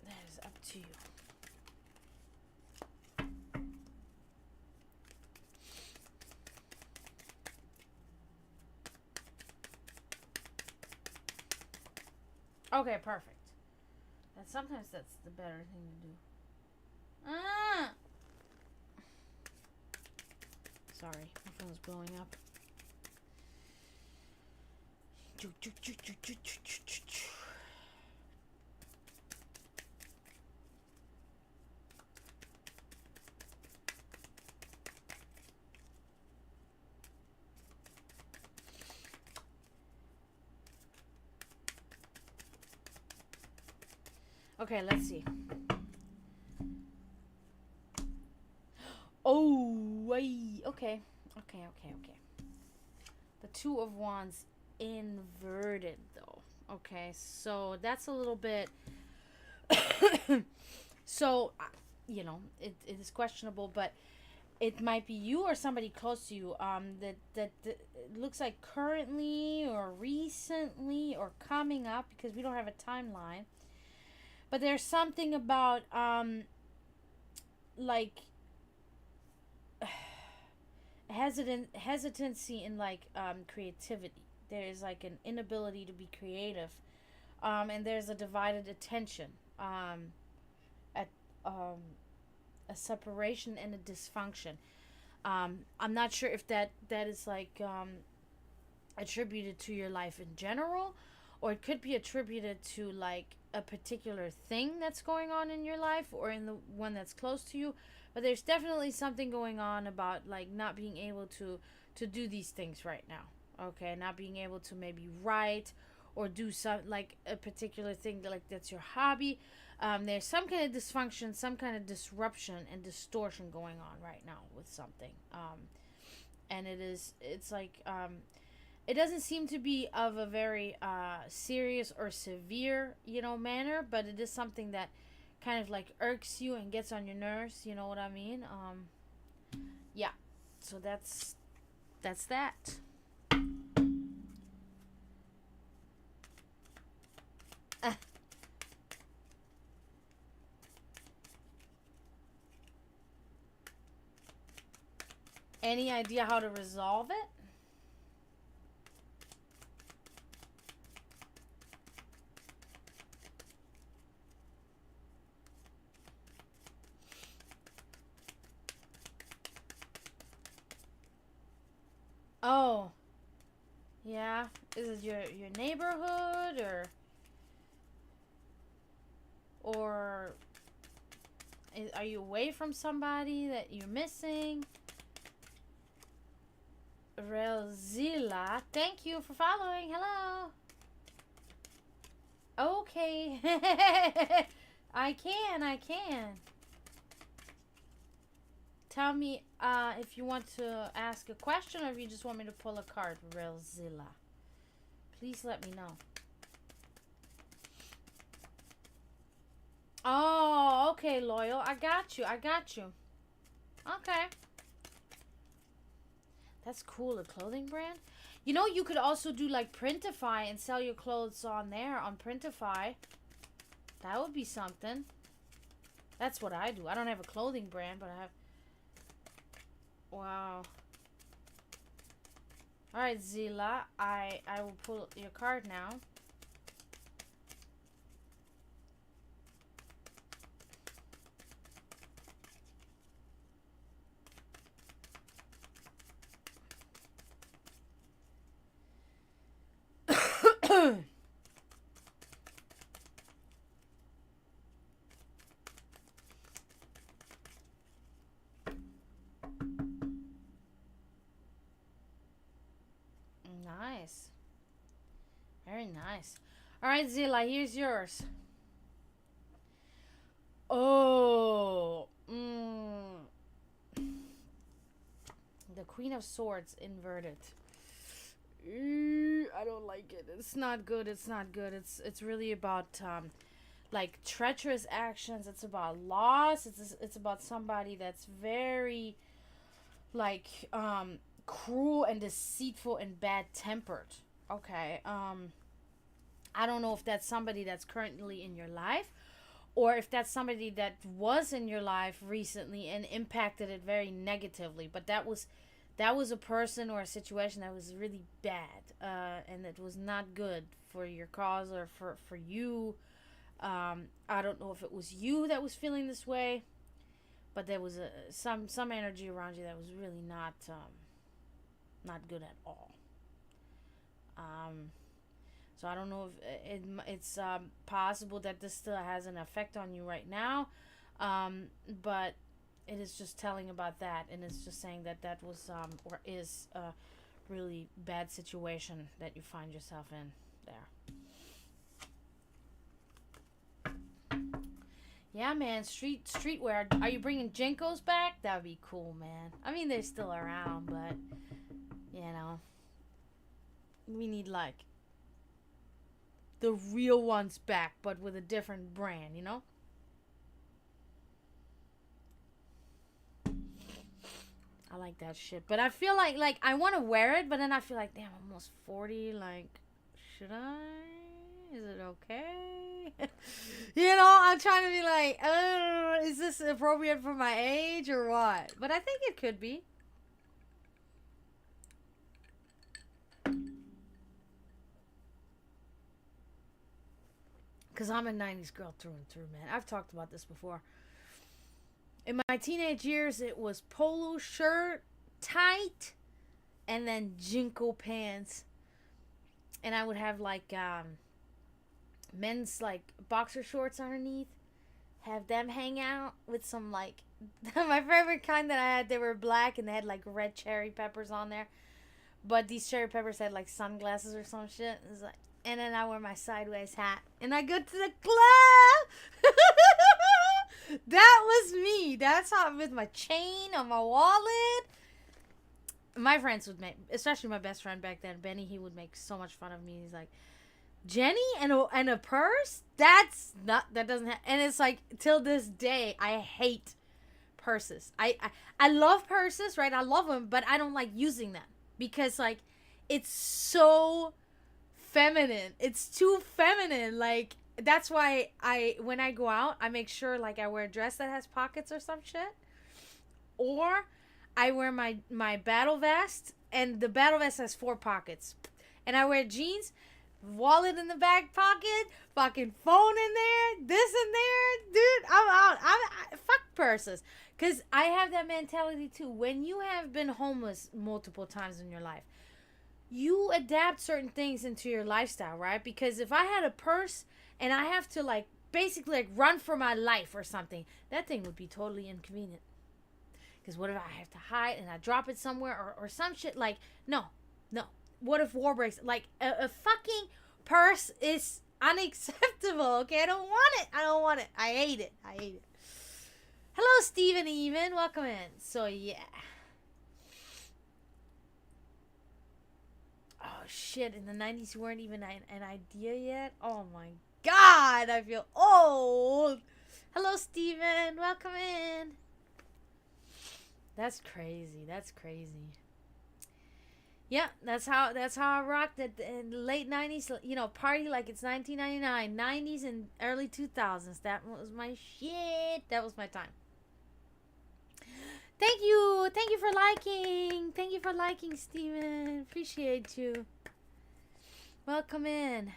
That is up to you. Okay, perfect. And sometimes that's the better thing to do. Sorry, my phone's blowing up. Okay, let's see. Oh, okay. The 2 of Wands inverted, though. Okay, so that's a little bit... So, you know, it is questionable, but it might be you or somebody close to you that it looks like currently or recently or coming up, because we don't have a timeline. But there's something about, like, hesitancy in like creativity. There is like an inability to be creative, and there's a divided attention, at a separation and a dysfunction. I'm not sure if that is like attributed to your life in general, or it could be attributed to like a particular thing that's going on in your life or in the one that's close to you. But there's definitely something going on about like not being able to do these things right now. Okay, not being able to maybe write or do some like a particular thing that, like, that's your hobby. There's some kind of dysfunction, some kind of disruption and distortion going on right now with something. And it's like, it doesn't seem to be of a very serious or severe, manner, but it is something that kind of like irks you and gets on your nerves. You know what I mean? Yeah. So that's that. Any idea how to resolve it? Oh, yeah. Is it your neighborhood, or are you away from somebody that you're missing? Relzilla, thank you for following. Hello. Okay. I can. Tell me if you want to ask a question or if you just want me to pull a card, Relzilla. Please let me know. Oh, okay, Loyal. I got you. Okay. That's cool, a clothing brand. You could also do like Printify and sell your clothes on there on Printify. That would be something. That's what I do. I don't have a clothing brand, but I have... Wow. Alright, Zila. I will pull your card now. Nice. Very nice. Alright, Zila, here's yours. Oh. The Queen of Swords inverted. I don't like it. It's not good. It's really about like treacherous actions. It's about loss. It's about somebody that's very like cruel and deceitful and bad tempered. Okay. I don't know if that's somebody that's currently in your life, or if that's somebody that was in your life recently and impacted it very negatively. But that was a person or a situation that was really bad, and it was not good for your cause or for you. I don't know if it was you that was feeling this way, but there was some energy around you that was really not good at all. So I don't know if it's possible that this still has an effect on you right now, but it is just telling about that, and it's just saying that was or is a really bad situation that you find yourself in there. Yeah, man, streetwear. Are you bringing Jinkos back? That would be cool, man. I mean, they're still around, but we need like the real ones back, but with a different brand, I like that shit. But I feel like I want to wear it, but then I feel like, damn, I'm almost 40. Like, should I? Is it okay? I'm trying to be like, is this appropriate for my age or what? But I think it could be. Because I'm a 90s girl through and through, man. I've talked about this before. In my teenage years, it was polo shirt, tight, and then Jinko pants. And I would have like men's like boxer shorts underneath. Have them hang out with some like my favorite kind that I had. They were black and they had like red cherry peppers on there. But these cherry peppers had like sunglasses or some shit. It was like, and then I wear my sideways hat and I go to the club. That was me. That's how, with my chain on my wallet. My friends would make, especially my best friend back then, Benny, he would make so much fun of me. He's like, Jenny and a purse? That doesn't have, and it's like, till this day, I hate purses. I love purses, right? I love them, but I don't like using them because like, it's so feminine. It's too feminine. Like, that's why when I go out, I make sure like I wear a dress that has pockets or some shit, or I wear my battle vest, and the battle vest has 4 pockets, and I wear jeans, wallet in the back pocket, fucking phone in there, this in there, dude. I'm out. Fuck purses, cause I have that mentality too. When you have been homeless multiple times in your life, you adapt certain things into your lifestyle, right? Because if I had a purse and I have to like basically like run for my life or something, that thing would be totally inconvenient. Because what if I have to hide and I drop it somewhere or some shit? Like, no. What if war breaks? Like, a fucking purse is unacceptable, okay? I don't want it. I hate it. Hello, Stephen Even. Welcome in. So, yeah. Oh, shit. In the 90s, you weren't even an idea yet? Oh, my God. I feel old. Hello, Stephen. Welcome in. That's crazy. Yeah, that's how I rocked it in the late 90s. You know, party like it's 1999. 90s and early 2000s. That was my shit. That was my time. Thank you for liking, Steven. Appreciate you. Welcome in.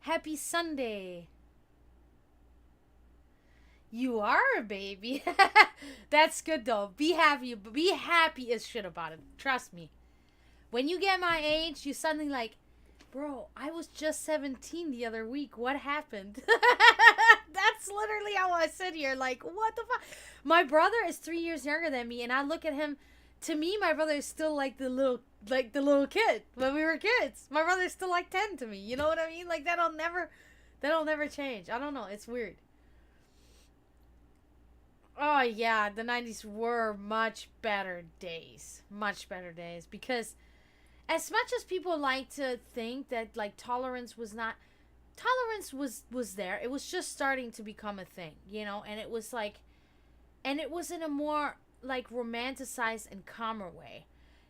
Happy Sunday. You are a baby. That's good though. Be happy as shit about it. Trust me. When you get my age, you suddenly like, bro, I was just 17 the other week. What happened? That's literally how I sit here. Like, what the fuck? My brother is 3 years younger than me, and I look at him. To me, my brother is still like the little kid when we were kids. My brother is still like 10 to me. You know what I mean? Like that'll never change. I don't know. It's weird. Oh, yeah, the 90s were much better days. Because as much as people like to think that, like, tolerance was there. It was just starting to become a thing, you know? And it was, like, and it was in a more, like, romanticized and calmer way.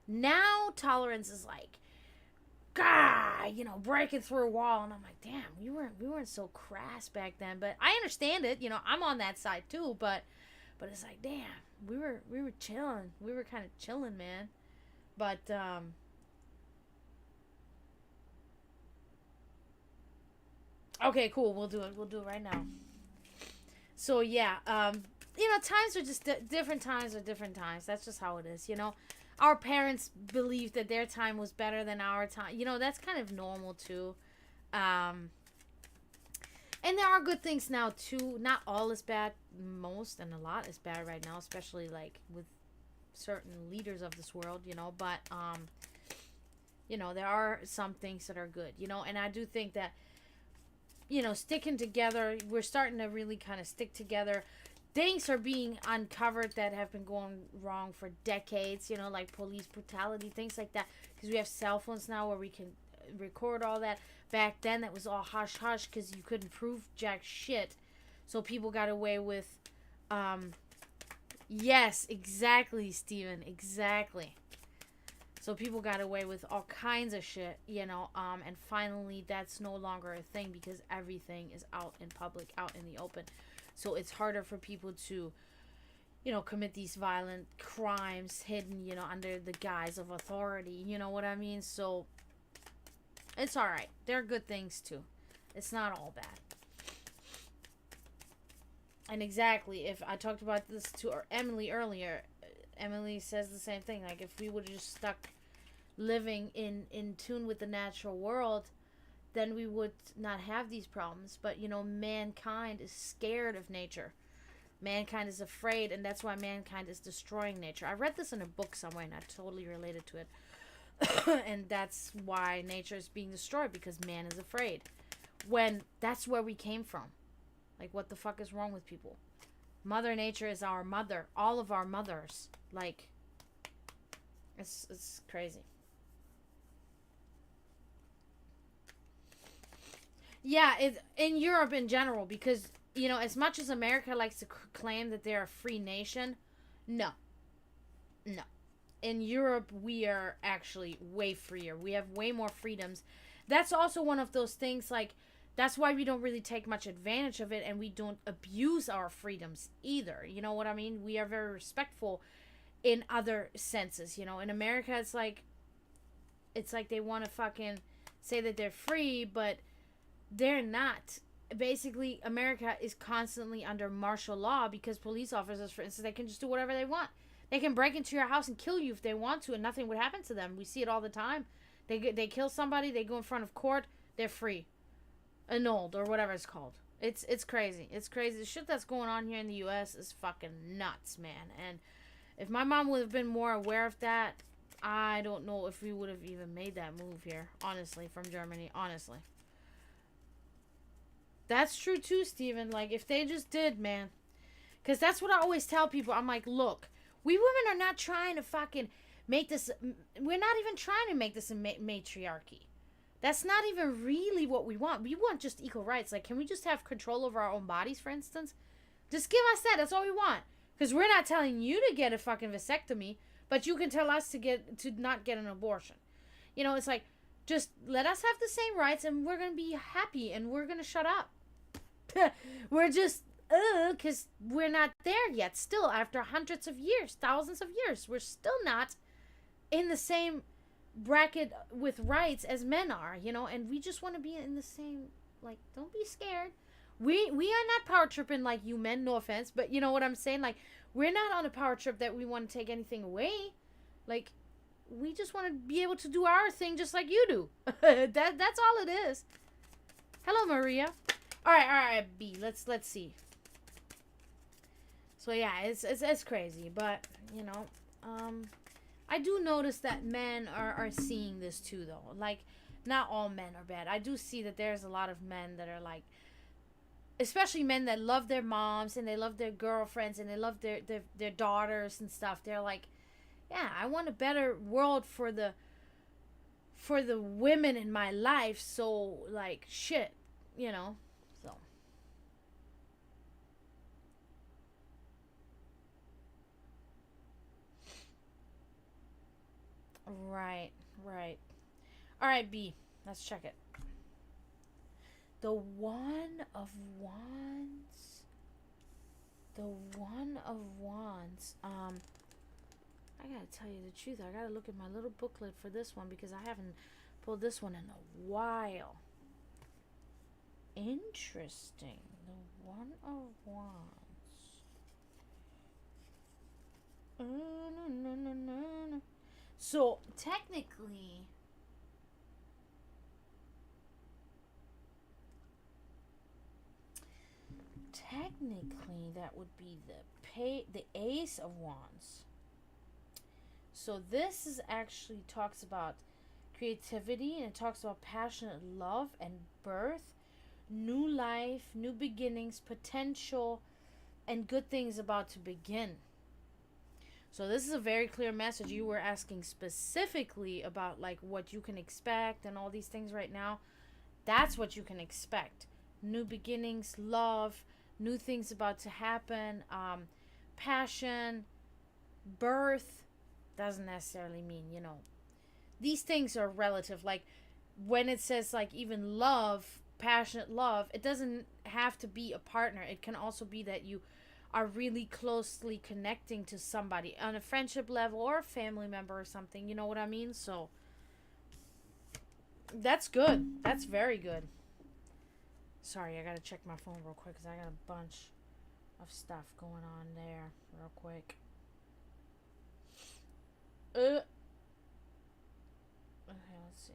Now, tolerance is, like, God, you know, breaking through a wall. And I'm like, damn, we weren't so crass back then. But I understand it. You know, I'm on that side, too, But it's like, damn, we were chilling. We were kind of chilling, man. But, okay, cool. We'll do it right now. So, yeah, you know, times are just different times are different times. That's just how it is, you know. Our parents believed that their time was better than our time. You know, that's kind of normal, too. And there are good things now, too. Not all is bad. Most and a lot is bad right now, especially, like, with certain leaders of this world, you know. But, you know, there are some things that are good, you know. And I do think that, you know, sticking together, we're starting to really kind of stick together. Things are being uncovered that have been going wrong for decades, you know, like police brutality, things like that. Because we have cell phones now where we can record all that. Back then, that was all hush-hush because you couldn't prove jack shit. So people got away with, yes, exactly, Steven, exactly. So people got away with all kinds of shit, you know, and finally that's no longer a thing because everything is out in public, out in the open. So it's harder for people to, you know, commit these violent crimes hidden, you know, under the guise of authority, you know what I mean? So it's alright. There are good things too. It's not all bad. And exactly, if I talked about this to Emily earlier, Emily says the same thing. Like, if we would have just stuck living in tune with the natural world, then we would not have these problems. But, you know, mankind is scared of nature. Mankind is afraid, and that's why mankind is destroying nature. I read this in a book somewhere, and I totally related to it. And that's why nature is being destroyed, because man is afraid. When that's where we came from. Like, what the fuck is wrong with people? Mother Nature is our mother. All of our mothers. Like, it's crazy. Yeah, in Europe in general, because, you know, as much as America likes to claim that they're a free nation, no. No. In Europe, we are actually way freer. We have way more freedoms. That's also one of those things, like, that's why we don't really take much advantage of it, and we don't abuse our freedoms either. You know what I mean? We are very respectful in other senses. You know, in America, it's like they want to fucking say that they're free, but they're not. Basically, America is constantly under martial law, because police officers, for instance, they can just do whatever they want. They can break into your house and kill you if they want to, and nothing would happen to them. We see it all the time. They kill somebody, they go in front of court, they're free. Annulled, or whatever it's called. It's crazy. It's crazy. The shit that's going on here in the U.S. is fucking nuts, man. And if my mom would have been more aware of that, I don't know if we would have even made that move here, honestly, from Germany, honestly. That's true too, Steven. Like, if they just did, man. Because that's what I always tell people. I'm like, look, we women are not trying to fucking make this... We're not even trying to make this a matriarchy. That's not even really what we want. We want just equal rights. Like, can we just have control over our own bodies, for instance? Just give us that. That's all we want. Because we're not telling you to get a fucking vasectomy, but you can tell us to not get an abortion. You know, it's like, just let us have the same rights, and we're going to be happy, and we're going to shut up. We're just, because we're not there yet. Still, after hundreds of years, thousands of years, we're still not in the same bracket with rights as men are, you know, and we just want to be in the same, like, don't be scared. We are not power tripping like you men, no offense, but you know what I'm saying? Like, we're not on a power trip that we want to take anything away. Like, we just want to be able to do our thing just like you do. That's all it is. Hello, Maria. All right, B. Let's see. So yeah, it's crazy, but you know, I do notice that men are seeing this too, though. Like, not all men are bad. I do see that there's a lot of men that are like, especially men that love their moms and they love their girlfriends and they love their daughters and stuff. They're like, yeah, I want a better world for the women in my life. So, like, shit, you know. So. Right. All right, B. Let's check it. The One of Wands. The One of Wands. I gotta tell you the truth. I gotta look at my little booklet for this one because I haven't pulled this one in a while. Interesting. The One of Wands. So, technically, that would be the Ace of Wands. So this is actually talks about creativity, and it talks about passionate love and birth, new life, new beginnings, potential, and good things about to begin. So this is a very clear message. You were asking specifically about like what you can expect and all these things right now. That's what you can expect. New beginnings, love, new things about to happen, passion, birth. Doesn't necessarily mean, you know, these things are relative. Like when it says like even love, passionate love, it doesn't have to be a partner. It can also be that you are really closely connecting to somebody on a friendship level or a family member or something. You know what I mean? So that's good. That's very good. Sorry, I gotta check my phone real quick because I got a bunch of stuff going on there real quick. Okay, let's see.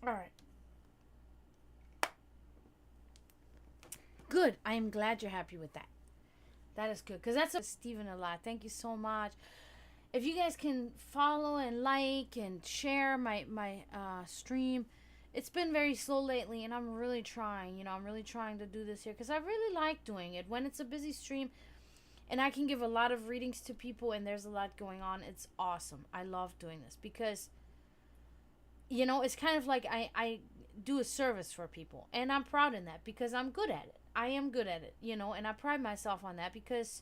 All right. Good. I am glad you're happy with that. That is good. Because that's Stephen a lot. Thank you so much. If you guys can follow and like and share my stream. It's been very slow lately, and I'm really trying. I'm really trying to do this here because I really like doing it. When it's a busy stream and I can give a lot of readings to people and there's a lot going on, it's awesome. I love doing this because, it's kind of like I do a service for people, and I'm proud in that because I'm good at it. I am good at it, and I pride myself on that because,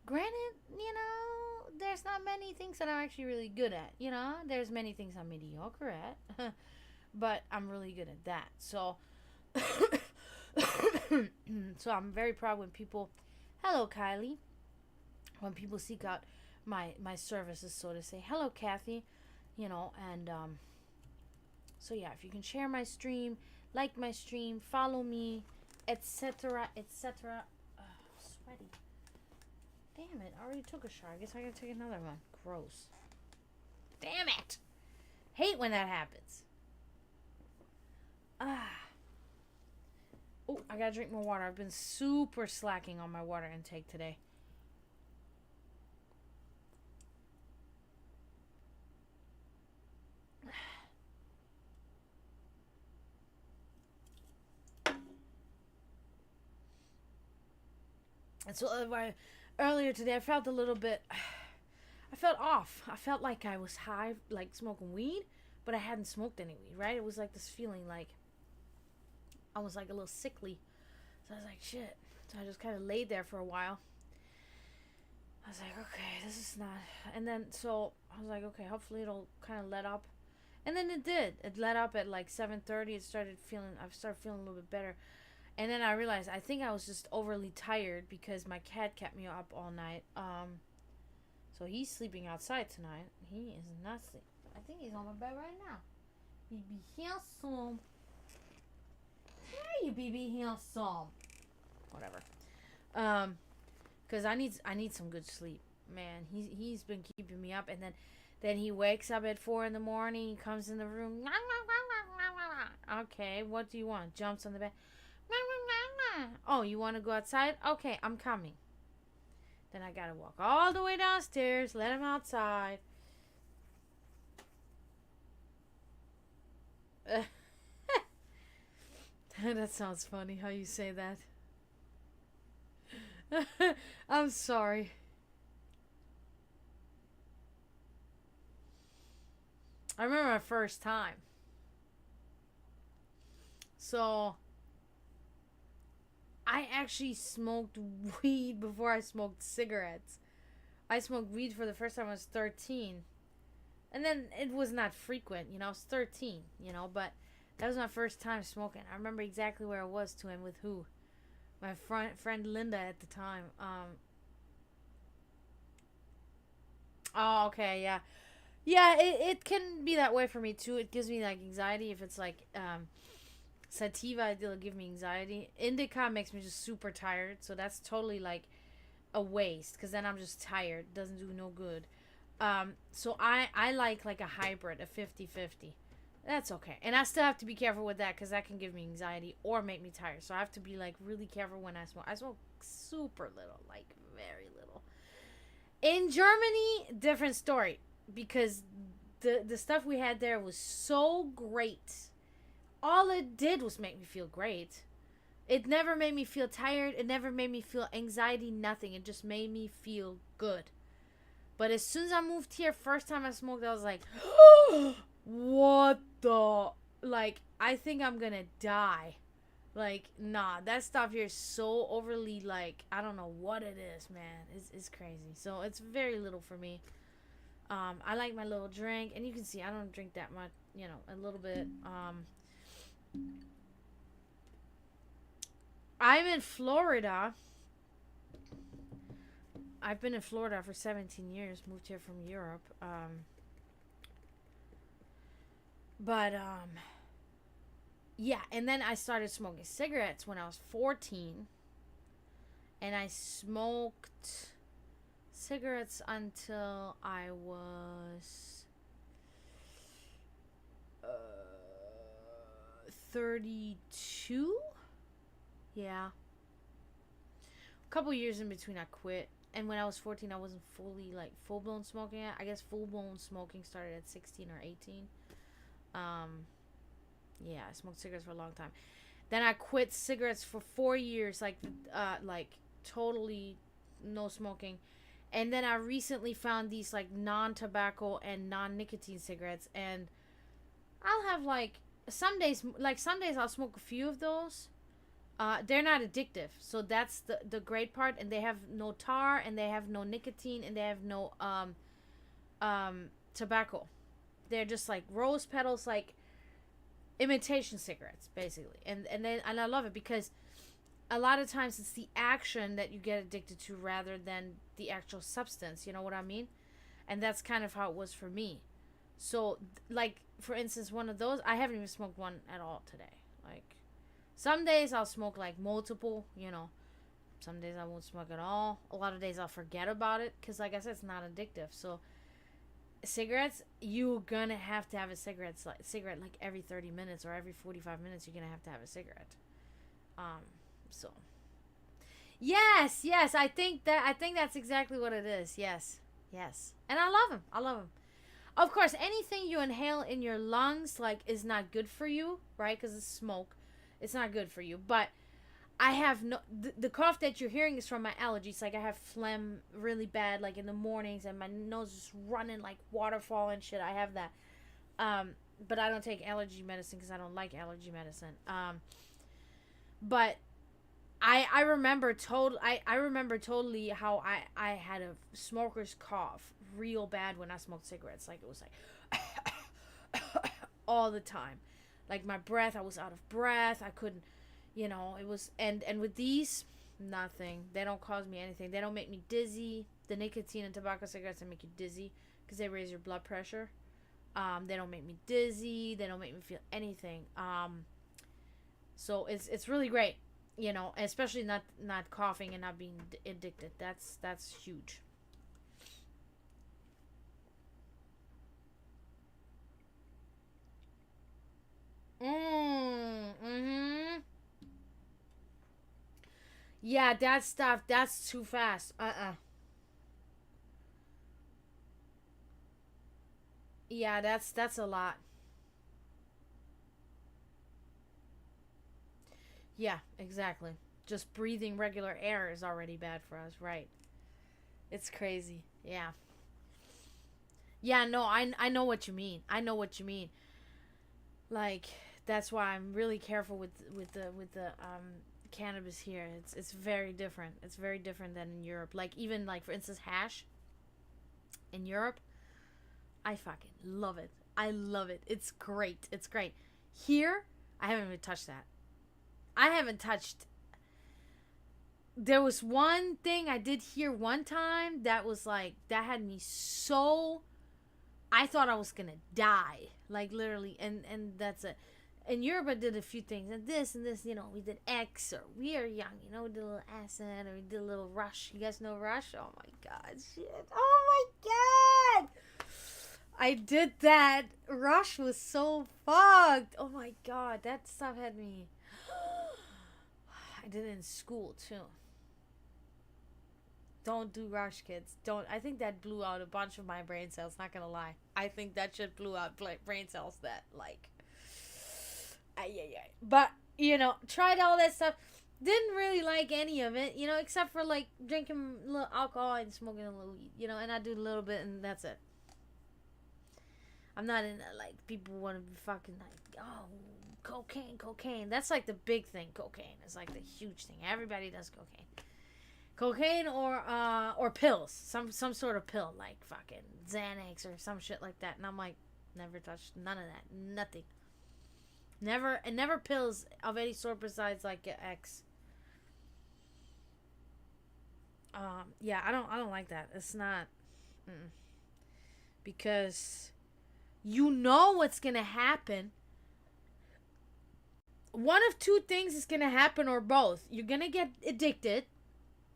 granted, there's not many things that I'm actually really good at. There's many things I'm mediocre at, but I'm really good at that. So, so I'm very proud when people, hello Kylie, when people seek out my services, so to say. Hello Kathy, and so yeah, if you can share my stream, like my stream, follow me, etc., etc. Sweaty. Damn it! I already took a shower. I guess I gotta take another one. Gross. Damn it! Hate when that happens. Oh, I gotta drink more water. I've been super slacking on my water intake today. And so earlier today, I felt a little bit. I felt off. I felt like I was high, like smoking weed, but I hadn't smoked any weed, right? It was like this feeling like I was like a little sickly. So I was like, shit. So I just kind of laid there for a while. I was like, okay, this is not. And then, so I was like, okay, hopefully it'll kind of let up. And then it did. It let up at like 7:30. I started feeling a little bit better. And then I realized I think I was just overly tired because my cat kept me up all night. So he's sleeping outside tonight. He is not sleeping. I think he's on my bed right now. He be handsome. Hey, you be handsome. Whatever. Cause I need some good sleep. Man, he's been keeping me up, and then he wakes up at 4 a.m. He comes in the room. Okay, what do you want? Jumps on the bed. Oh, you want to go outside? Okay, I'm coming. Then I gotta walk all the way downstairs, let him outside. That sounds funny how you say that. I'm sorry. I remember my first time. So, I actually smoked weed before I smoked cigarettes. I smoked weed for the first time when I was 13. And then it was not frequent, I was 13, but That was my first time smoking. I remember exactly where I was to and with who. My friend Linda at the time. Oh, okay, yeah. Yeah, it can be that way for me too. It gives me like anxiety if it's like sativa. It'll give me anxiety. Indica makes me just super tired, so that's totally like a waste because then I'm just tired. Doesn't do no good. So I like a hybrid, a 50-50. That's okay. And I still have to be careful with that because that can give me anxiety or make me tired. So I have to be like really careful when I smoke. I smoke super little, like very little. In Germany, different story because the stuff we had there was so great. All it did was make me feel great. It never made me feel tired. It never made me feel anxiety, nothing. It just made me feel good. But as soon as I moved here, first time I smoked, I was like, what the? Like, I think I'm gonna die. Like, nah, that stuff here is so overly, like, I don't know what it is, man. It's crazy. So, it's very little for me. I like my little drink. And you can see, I don't drink that much, you know, a little bit. I'm in Florida. I've been in Florida for 17 years. Moved here from Europe. Yeah, and then I started smoking cigarettes when I was 14. And I smoked cigarettes until I was 32. Yeah. A couple years in between I quit. And when I was 14, I wasn't fully, like, full-blown smoking. I guess full-blown smoking started at 16 or 18. Yeah, I smoked cigarettes for a long time. Then I quit cigarettes for 4 years, like totally no smoking. And then I recently found these, like, non-tobacco and non-nicotine cigarettes. And I'll have, like, some days I'll smoke a few of those. They're not addictive, so that's the great part. And they have no tar, and they have no nicotine, and they have no tobacco. They're just like rose petals, like imitation cigarettes, basically. And I love it because a lot of times it's the action that you get addicted to rather than the actual substance. You know what I mean? And that's kind of how it was for me. So, like, for instance, one of those, I haven't even smoked one at all today. Like, some days I'll smoke, like, multiple, you know. Some days I won't smoke at all. A lot of days I'll forget about it because, like I said, it's not addictive. So, cigarettes, you're gonna have to have a cigarette like every 30 minutes or every 45 minutes. You're gonna have to have a cigarette. So, yes, I think that's exactly what it is. Yes, and I love them. Of course, anything you inhale in your lungs, like, is not good for you, right? Because it's smoke. It's not good for you. But I have no... The cough that you're hearing is from my allergies. Like, I have phlegm really bad, like, in the mornings. And my nose is running like waterfall and shit. I have that. But I don't take allergy medicine because I don't like allergy medicine. But I remember totally how I had a smoker's cough real bad when I smoked cigarettes. Like, it was like all the time. Like, my breath, I was out of breath. I couldn't, you know, it was, and with these, nothing. They don't cause me anything. They don't make me dizzy. The nicotine and tobacco cigarettes, they make you dizzy because they raise your blood pressure. They don't make me dizzy. They don't make me feel anything. So it's really great, you know, especially not coughing and not being addicted. That's huge. Mm-hmm. Yeah, that stuff, that's too fast. Yeah, that's a lot. Yeah, exactly. Just breathing regular air is already bad for us, right? It's crazy. Yeah. Yeah, no, I know what you mean. I know what you mean. Like, that's why I'm really careful with the cannabis here. It's very different. It's very different than in Europe. Like, even, like, for instance, hash in Europe, I fucking love it. I love it. It's great. It's great. Here, I haven't even touched that. I haven't touched. There was one thing I did hear one time that was like, that had me so, I thought I was gonna die, like literally, and that's it. In Europe, I did a few things, and this, you know, we did X, or we are young, you know, we did a little acid, or we did a little Rush. You guys know Rush? Oh my god, shit! Oh my god! I did that. Rush was so fucked. Oh my god, that stuff had me. I did it in school too. Don't do Rush, kids. Don't. I think that blew out a bunch of my brain cells. Not gonna lie. I think that shit blew out brain cells that like. But you know, tried all that stuff. Didn't really like any of it. You know, except for like drinking a little alcohol and smoking a little weed. You know, and I do a little bit, and that's it. I'm not in that, like, people want to be fucking like, oh, cocaine. That's like the big thing. Cocaine is like the huge thing. Everybody does cocaine or pills, some sort of pill, like fucking Xanax or some shit like that. And I'm like, never touched none of that, nothing. Never pills of any sort besides like X. Yeah, I don't like that. It's not, because you know what's gonna happen. One of two things is gonna happen, or both. You're gonna get addicted,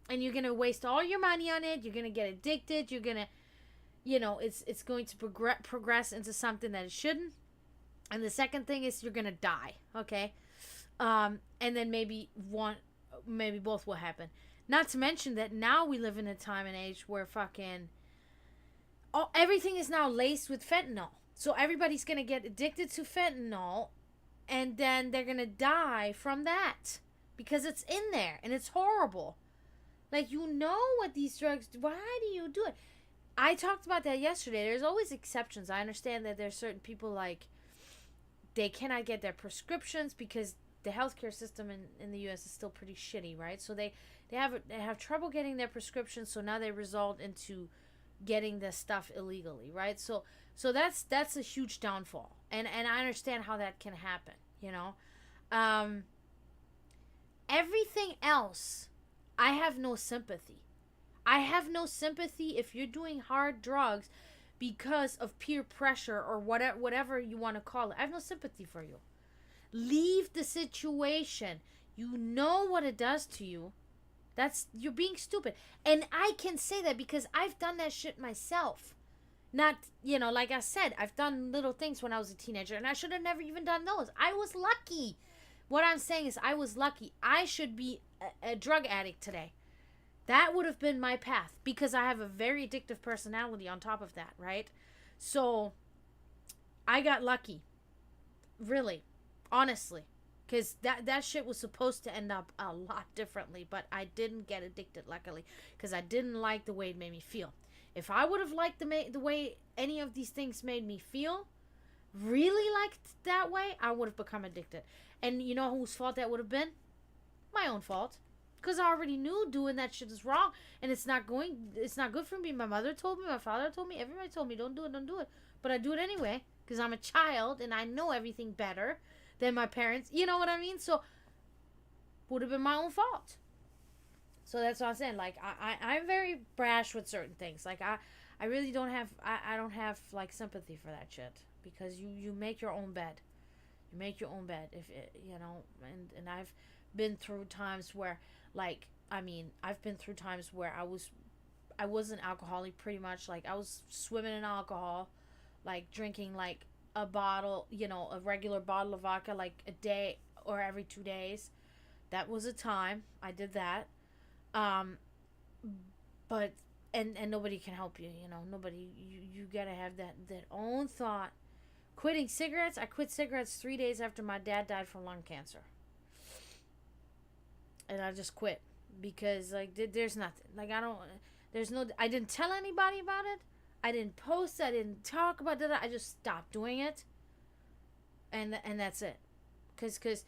and you're gonna waste all your money on it. You're gonna get addicted. You're gonna, you know, it's going to progress into something that it shouldn't. And the second thing is you're gonna die. Okay, and then maybe both will happen. Not to mention that now we live in a time and age where fucking everything is now laced with fentanyl. So everybody's gonna get addicted to fentanyl, and then they're gonna die from that because it's in there and it's horrible. Like, you know what these drugs do. Why do you do it? I talked about that yesterday. There's always exceptions. I understand that there's certain people, like, they cannot get their prescriptions because the healthcare system in the U.S. is still pretty shitty, right? So they have trouble getting their prescriptions, so now they result into getting this stuff illegally, right? So that's a huge downfall, and I understand how that can happen, you know. Everything else, I have no sympathy. I have no sympathy if you're doing hard drugs because of peer pressure or whatever you want to call it. I have no sympathy for you. Leave the situation. You know what it does to you. You're being stupid. And I can say that because I've done that shit myself. Not, you know, like I said, I've done little things when I was a teenager, and I should have never even done those. I was lucky. What I'm saying is I was lucky. I should be a drug addict today. That would have been my path because I have a very addictive personality on top of that, right? So I got lucky. Really. Honestly. Because that shit was supposed to end up a lot differently, but I didn't get addicted, luckily, because I didn't like the way it made me feel. If I would have liked the way any of these things made me feel, really liked that way, I would have become addicted. And you know whose fault that would have been? My own fault. Because I already knew doing that shit is wrong, and it's not good for me. My mother told me, my father told me, everybody told me, don't do it. But I do it anyway, because I'm a child, and I know everything better than my parents. You know what I mean? So, would have been my own fault. So that's what I'm saying. Like, I'm very brash with certain things. Like, I really don't have, I don't have, like, sympathy for that shit. Because you make your own bed. You make your own bed. If it, you know, and I've been through times where, like, I've been through times where I was an alcoholic pretty much. Like, I was swimming in alcohol. Like, drinking, like, a bottle, you know, a regular bottle of vodka, like, a day or every 2 days. That was a time. I did that. But, and nobody can help you, you know. Nobody, you gotta have that own thought. Quitting cigarettes, I quit cigarettes 3 days after my dad died from lung cancer. And I just quit. Because, like, there's nothing. Like, I didn't tell anybody about it. I didn't post, I didn't talk about it. I just stopped doing it. And that's it. Because,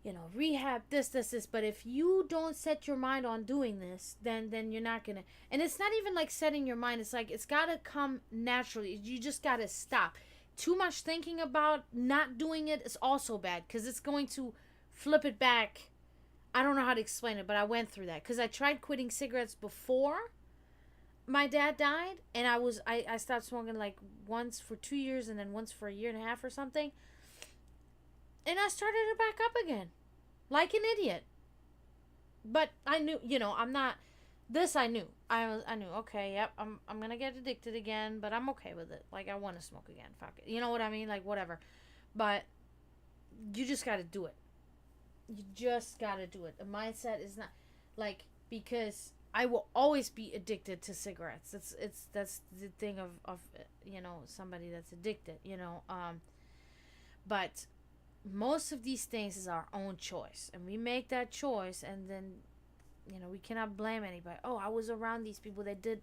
you know, rehab, this. But if you don't set your mind on doing this, then you're not going to. And it's not even like setting your mind. It's like, it's got to come naturally. You just got to stop. too much thinking about not doing it is also bad, because it's going to flip it back. I don't know how to explain it, but I went through that because I tried quitting cigarettes before my dad died, and I stopped smoking like once for 2 years and then once for a year and a half or something, and I started it back up again like an idiot. But I knew, I'm not this. I knew. I knew, okay, yep, I'm gonna get addicted again, but I'm okay with it. Like, I want to smoke again, fuck it, you know what I mean, like, whatever. But you just got to do it. You just got to do it. The mindset is not like, because I will always be addicted to cigarettes. That's the thing of somebody that's addicted, but most of these things is our own choice, and we make that choice, and then we cannot blame anybody. Oh, I was around these people that did,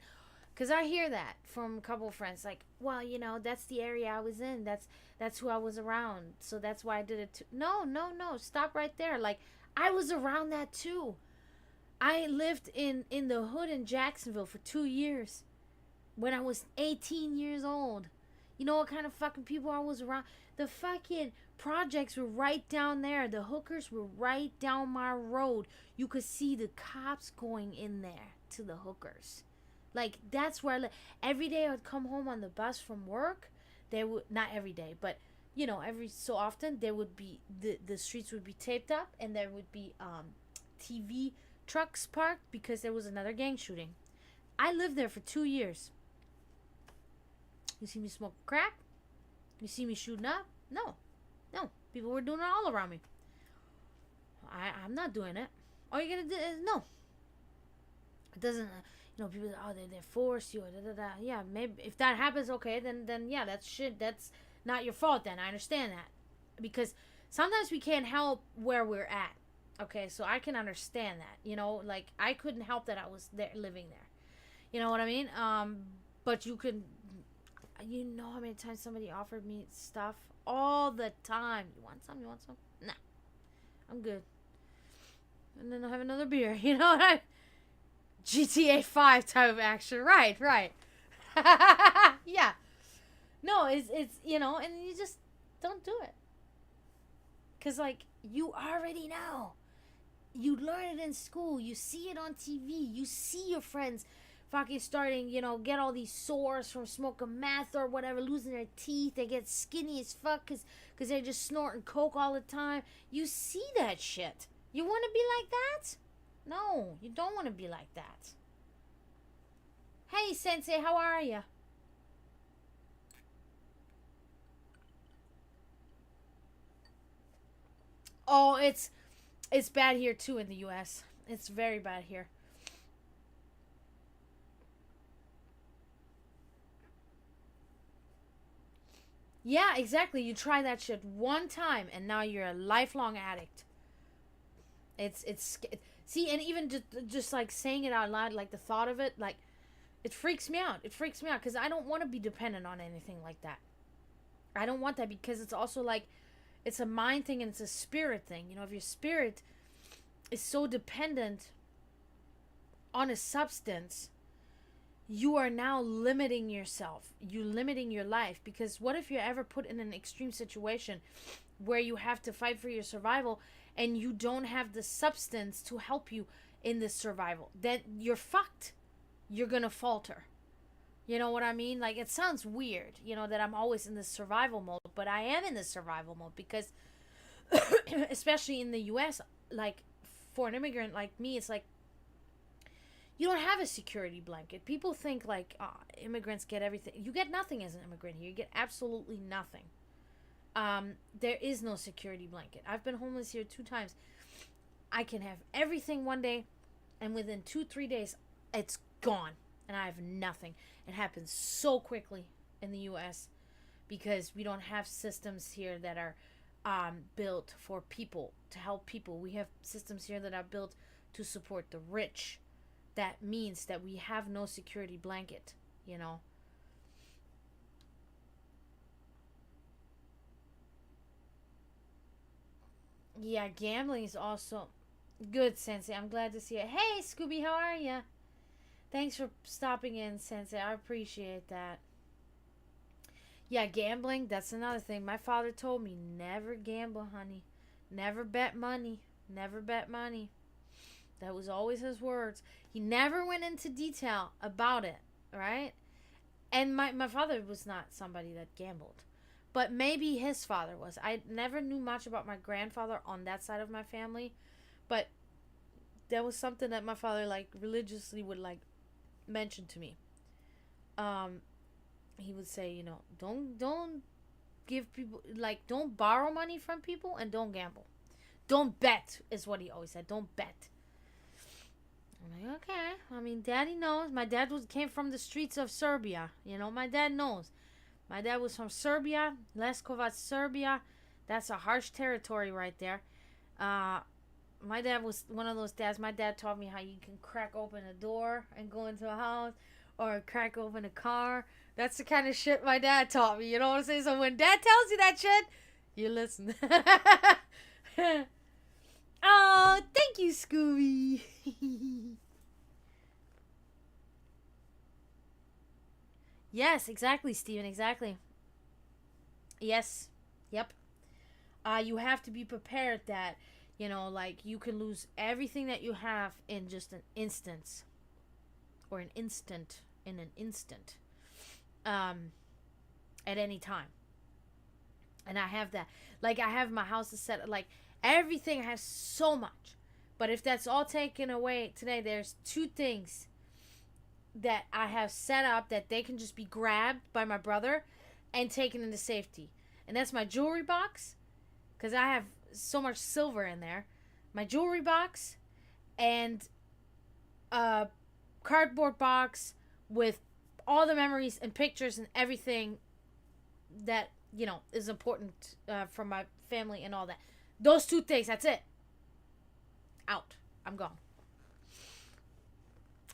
because I hear that from a couple of friends, like, well, that's the area I was in, that's who I was around, so that's why I did it too. No, stop right there. Like, I was around that too. I lived in the hood in Jacksonville for 2 years when I was 18 years old. You know what kind of fucking people I was around? The fucking projects were right down there. The hookers were right down my road. You could see the cops going in there to the hookers. Like, that's where every day I would come home on the bus from work. They would, not every day, but every so often, there would be the streets would be taped up, and there would be TV trucks parked because there was another gang shooting. I lived there for 2 years. You see me smoke crack? You see me shooting up? No. People were doing it all around me. I'm not doing it. All you gotta do is no. It doesn't. People. Oh, they force you. Yeah, maybe if that happens, okay, then yeah, that's shit. That's not your fault. Then I understand that, because sometimes we can't help where we're at. Okay, so I can understand that. Like, I couldn't help that I was there, living there. You know what I mean? But you could. You know how many times somebody offered me stuff all the time. You want some? Nah, I'm good. And then I'll have another beer. You know what I? GTA 5 type of action. Right. Yeah. No, it's and you just don't do it. Because, like, you already know. You learn it in school. You see it on TV. You see your friends fucking starting, get all these sores from smoking meth or whatever, losing their teeth. They get skinny as fuck because they're just snorting coke all the time. You see that shit. You want to be like that? No, you don't want to be like that. Hey, Sensei, how are you? Oh, it's bad here too in the U.S. It's very bad here. Yeah, exactly. You try that shit one time, and now you're a lifelong addict. It's see, and even just like saying it out loud, like the thought of it, like, it freaks me out. It freaks me out because I don't want to be dependent on anything like that. I don't want that, because it's also like, it's a mind thing and it's a spirit thing. If your spirit is so dependent on a substance, you are now limiting yourself. You're limiting your life, because what if you're ever put in an extreme situation where you have to fight for your survival and you don't have the substance to help you in this survival? Then you're fucked. You're gonna falter. You know what I mean? Like, it sounds weird, that I'm always in this survival mode, but I am in this survival mode because especially in the US, like, for an immigrant like me, it's like, you don't have a security blanket. People think like, immigrants get everything. You get nothing as an immigrant here. You get absolutely nothing. There is no security blanket. I've been homeless here 2 times. I can have everything one day, and within 2-3 days, it's gone, and I have nothing. It happens so quickly in the U.S. because we don't have systems here that are built for people, to help people. We have systems here that are built to support the rich. That means that we have no security blanket, Yeah, gambling is also good, Sensei. I'm glad to see it. Hey, Scooby, how are you? Thanks for stopping in, Sensei. I appreciate that. Yeah, gambling, that's another thing. My father told me, never gamble, honey. Never bet money. Never bet money. That was always his words. He never went into detail about it, right? And my father was not somebody that gambled. But maybe his father was. I never knew much about my grandfather on that side of my family. But that was something that my father, like, religiously would, like, mention to me. Um, he would say, you know, don't give people, like, don't borrow money from people and don't gamble. Don't bet is what he always said. Don't bet. I'm like, okay. I mean, Daddy knows. My dad came from the streets of Serbia. You know, my dad knows. My dad was from Serbia, Leskovac, Serbia. That's a harsh territory right there. My dad was one of those dads. My dad taught me how you can crack open a door and go into a house, or crack open a car. That's the kind of shit my dad taught me. You know what I'm saying? So when Dad tells you that shit, you listen. Oh, thank you, Scooby. Yes, exactly, Steven, exactly. Yes. Yep. You have to be prepared that, you know, like, you can lose everything that you have in just an instance. Or an instant. In an instant. At any time. And I have that. Like, I have my house set, like, everything has so much. But if that's all taken away today, there's two things that I have set up that they can just be grabbed by my brother and taken into safety. And that's my jewelry box, because I have so much silver in there. My jewelry box and a cardboard box with all the memories and pictures and everything that, you know, is important from my family and all that. Those two things, that's it. Out. I'm gone.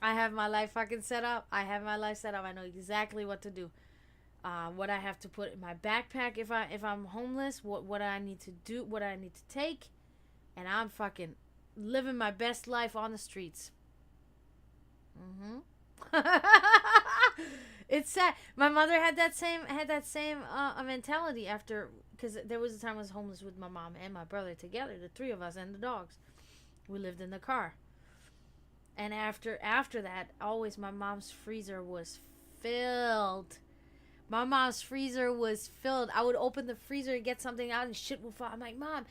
I have my life fucking set up. I have my life set up. I know exactly what to do. What I have to put in my backpack if I'm homeless. What I need to do. What I need to take. And I'm fucking living my best life on the streets. It's sad. My mother had that same mentality after, because there was a time I was homeless with my mom and my brother together, the three of us and the dogs. We lived in the car. And after that, always my mom's freezer was filled. My mom's freezer was filled. I would open the freezer and get something out and shit would fall. I'm like, Mom,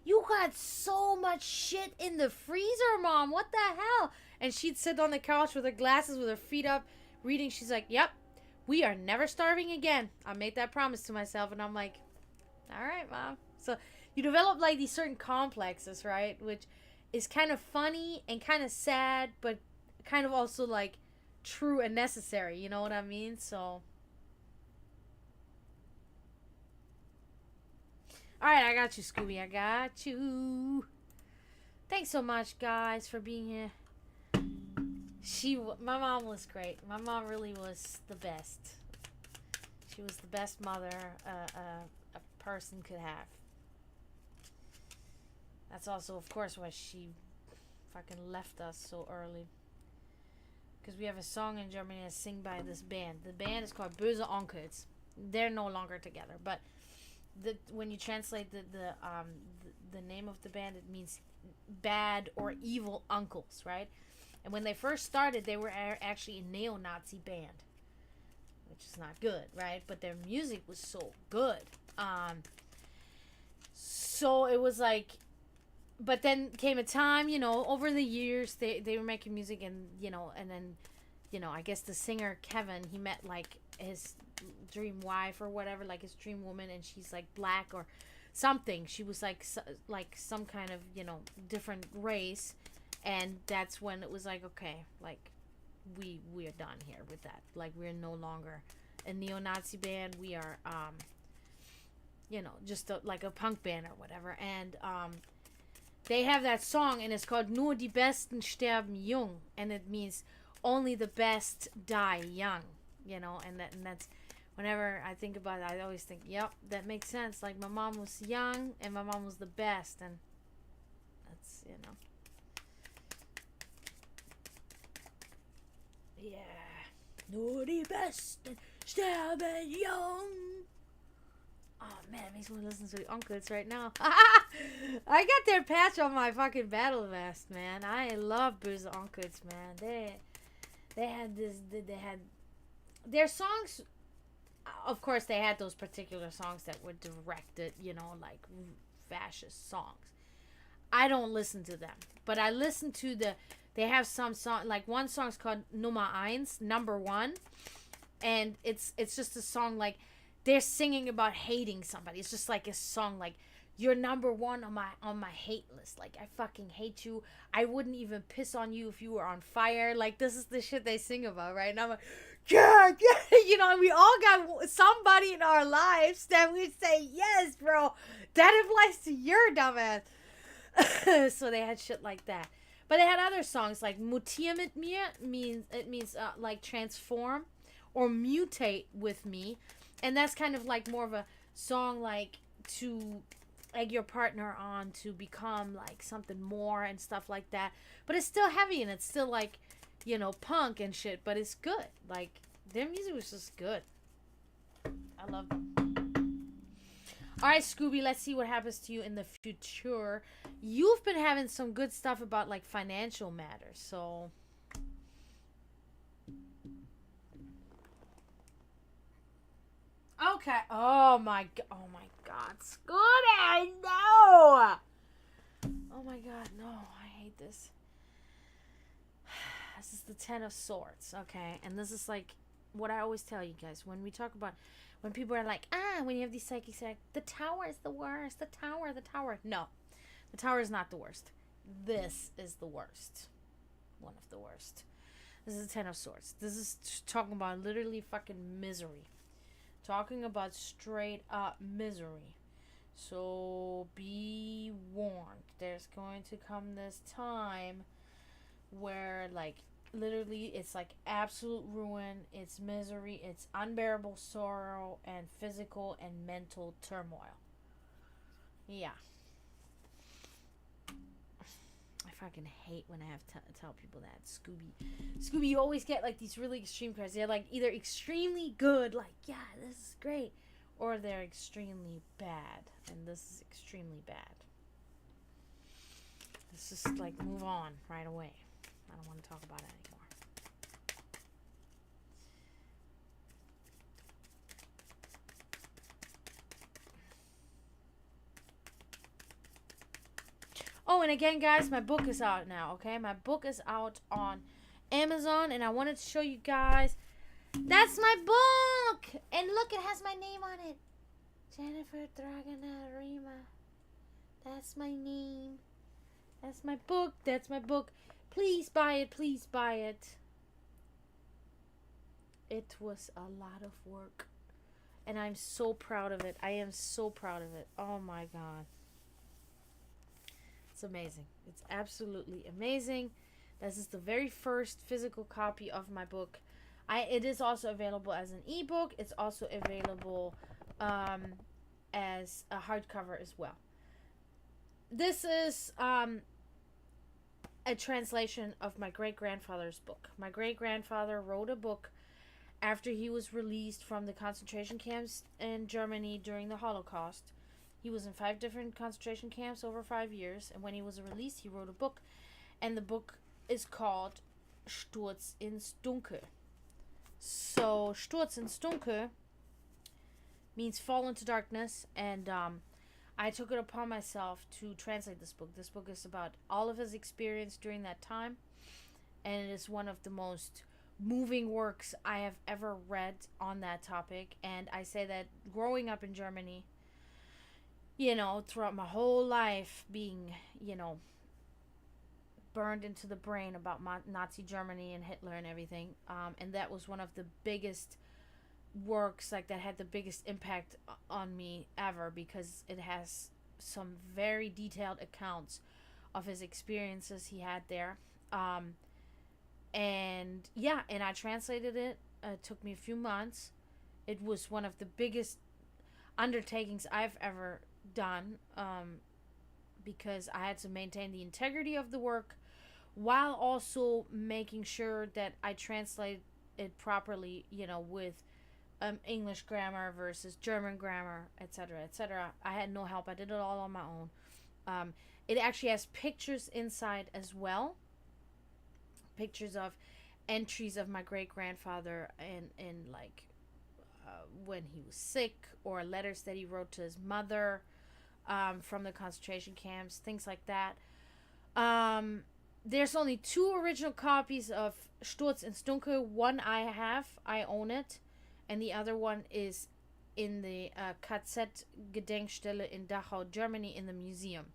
you got so much shit in the freezer, Mom. What the hell? And she'd sit on the couch with her glasses, with her feet up, reading. She's like, yep, we are never starving again. I made that promise to myself. And I'm like, all right, Mom. So you develop, like, these certain complexes, right? Which is kind of funny and kind of sad, but kind of also, like, true and necessary. You know what I mean? So, alright, I got you, Scooby. I got you. Thanks so much, guys, for being here. My mom was great. My mom really was the best. She was the best mother a person could have. That's also, of course, why she fucking left us so early. Because we have a song in Germany that's sung by this band. The band is called Böse Onkels. They're no longer together, but when you translate the name of the band, it means bad or evil uncles, right? And when they first started, they were actually a neo-Nazi band, which is not good, right? But their music was so good. So it was like, but then came a time, you know, over the years, they were making music, and, you know, and then, you know, I guess the singer, Kevin, he met, like, his dream wife or whatever, like his dream woman, and she's, like, black or something. She was, like some kind of, you know, different race. And that's when it was like, okay, like, we are done here with that. Like, we're no longer a neo-Nazi band. We are, you know, just like a punk band or whatever. And they have that song, and it's called Nur die Besten sterben jung. And it means only the best die young, you know. And that's, whenever I think about it, I always think, yep, that makes sense. Like, my mom was young, and my mom was the best. And that's, you know. Yeah. Nur die Besten sterben jung. Oh man, it makes me listen to the Uncles right now. I got their patch on my fucking battle vest, man. I love Böse Uncles, man. They had this. They had their songs. Of course, they had those particular songs that were directed, like fascist songs. I don't listen to them, but I listen to they have some song, like one song's called Nummer Eins, number one, and it's just a song like they're singing about hating somebody. It's just like a song like you're number one on my hate list. Like I fucking hate you. I wouldn't even piss on you if you were on fire. Like this is the shit they sing about, right? And I'm like, yeah, and we all got somebody in our lives that we say, yes, bro, that applies to your dumbass. So they had shit like that. But they had other songs like Mutier mit mir means like transform or mutate with me. And that's kind of like more of a song like to egg your partner on to become like something more and stuff like that. But it's still heavy and it's still like, punk and shit, but it's good. Like their music was just good. I love them. Alright, Scooby, let's see what happens to you in the future. You've been having some good stuff about like financial matters, so okay. Oh my god, Scooby, no! Oh my god, no, I hate this. This is the Ten of Swords, okay? And this is like what I always tell you guys when we talk about, when people are like, when you have these psychics, like, the Tower is the worst, the Tower. No, the Tower is not the worst. This is the worst. One of the worst. This is the Ten of Swords. This is talking about literally fucking misery. Talking about straight up misery. So be warned. There's going to come this time where like literally it's like absolute ruin, it's misery, it's unbearable sorrow, and physical and mental turmoil. Yeah. I fucking hate when I have to tell people that. Scooby, you always get like these really extreme cards. They're like either extremely good, like, yeah, this is great, or they're extremely bad, and this is extremely bad. Let's just like move on right away. I don't want to talk about it anymore. Oh, and again, guys, my book is out now, okay? My book is out on Amazon, and I wanted to show you guys. That's my book! And look, it has my name on it. Jennifer Dragana Rima. That's my name. That's my book. That's my book. Please buy it. Please buy it. It was a lot of work. And I'm so proud of it. I am so proud of it. Oh my god. It's amazing. It's absolutely amazing. This is the very first physical copy of my book. It is also available as an ebook. It's also available as a hardcover as well. This is a translation of my great-grandfather's book. My great-grandfather wrote a book after he was released from the concentration camps in Germany during the Holocaust. He was in 5 different concentration camps over 5 years, and when he was released, he wrote a book, and the book is called Sturz ins Dunkel. So, Sturz ins Dunkel means fall into darkness, and I took it upon myself to translate this book. This book is about all of his experience during that time, and it is one of the most moving works I have ever read on that topic. And I say that growing up in Germany, throughout my whole life being, burned into the brain about Nazi Germany and Hitler and everything, and that was one of the biggest works like that had the biggest impact on me ever, because it has some very detailed accounts of his experiences he had there, and I translated it. It took me a few months. It was one of the biggest undertakings I've ever done, because I had to maintain the integrity of the work while also making sure that I translate it properly, with English grammar versus German grammar, etc., etc. I had no help. I did it all on my own. It actually has pictures inside as well. Pictures of entries of my great grandfather and like when he was sick, or letters that he wrote to his mother from the concentration camps, things like that. There's only 2 original copies of Sturz ins Dunkel. One I own it, and the other one is in the KZ Gedenkstelle in Dachau, Germany, in the museum.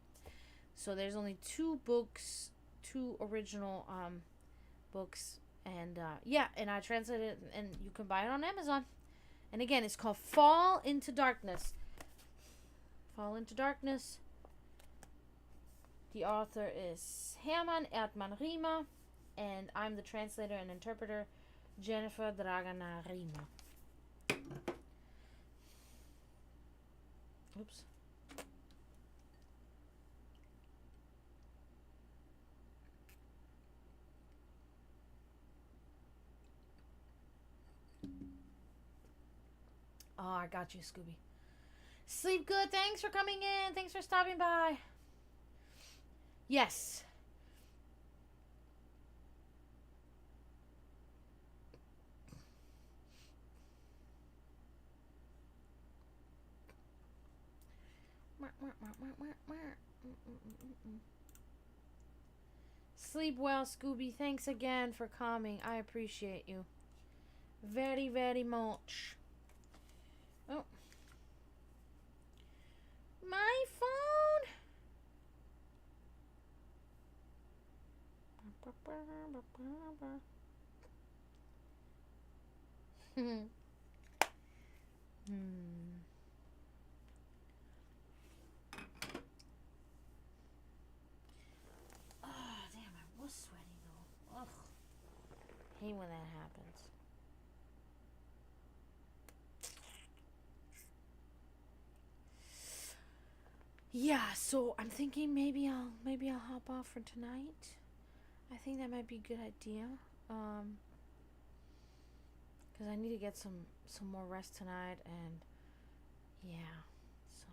So there's only 2 books, 2 original books, and and I translated it, and you can buy it on Amazon. And again, it's called Fall into Darkness. Fall into Darkness. The author is Hermann Erdmann Riemer, and I'm the translator and interpreter, Jennifer Dragana Riemer. Oops. Oh, I got you, Scooby. Sleep good. Thanks for coming in. Thanks for stopping by. Yes. Sleep well, Scooby. Thanks again for coming. I appreciate you very, very much. Oh. My phone. Oh, damn, I was sweaty though. Ugh. Hate when that happens. Yeah, so I'm thinking maybe I'll hop off for tonight. I think that might be a good idea. Cause I need to get some more rest tonight, and yeah, so.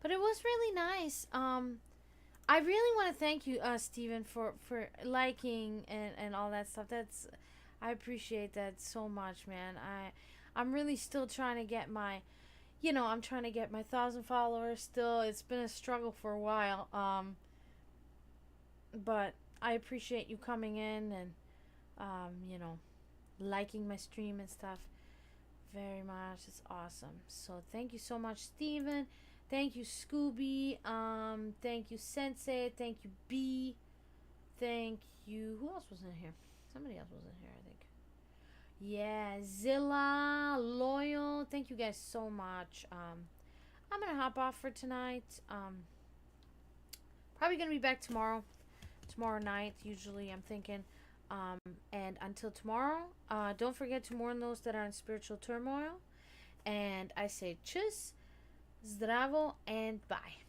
But it was really nice. I really want to thank you, Steven, for liking and all that stuff. I appreciate that so much, man. I'm really still trying to get my, I'm trying to get my 1,000 followers still. It's been a struggle for a while. But I appreciate you coming in and, liking my stream and stuff very much. It's awesome. So thank you so much, Steven. Thank you, Scooby. Thank you, Sensei. Thank you, B. Thank you. Who else was in here? Somebody else was in here, I think. Yeah, Zilla, Loyal. Thank you guys so much. I'm gonna hop off for tonight. Probably gonna be back tomorrow night. Usually, I'm thinking. And until tomorrow, don't forget to mourn those that are in spiritual turmoil. And I say tschüss, zdravo, and bye.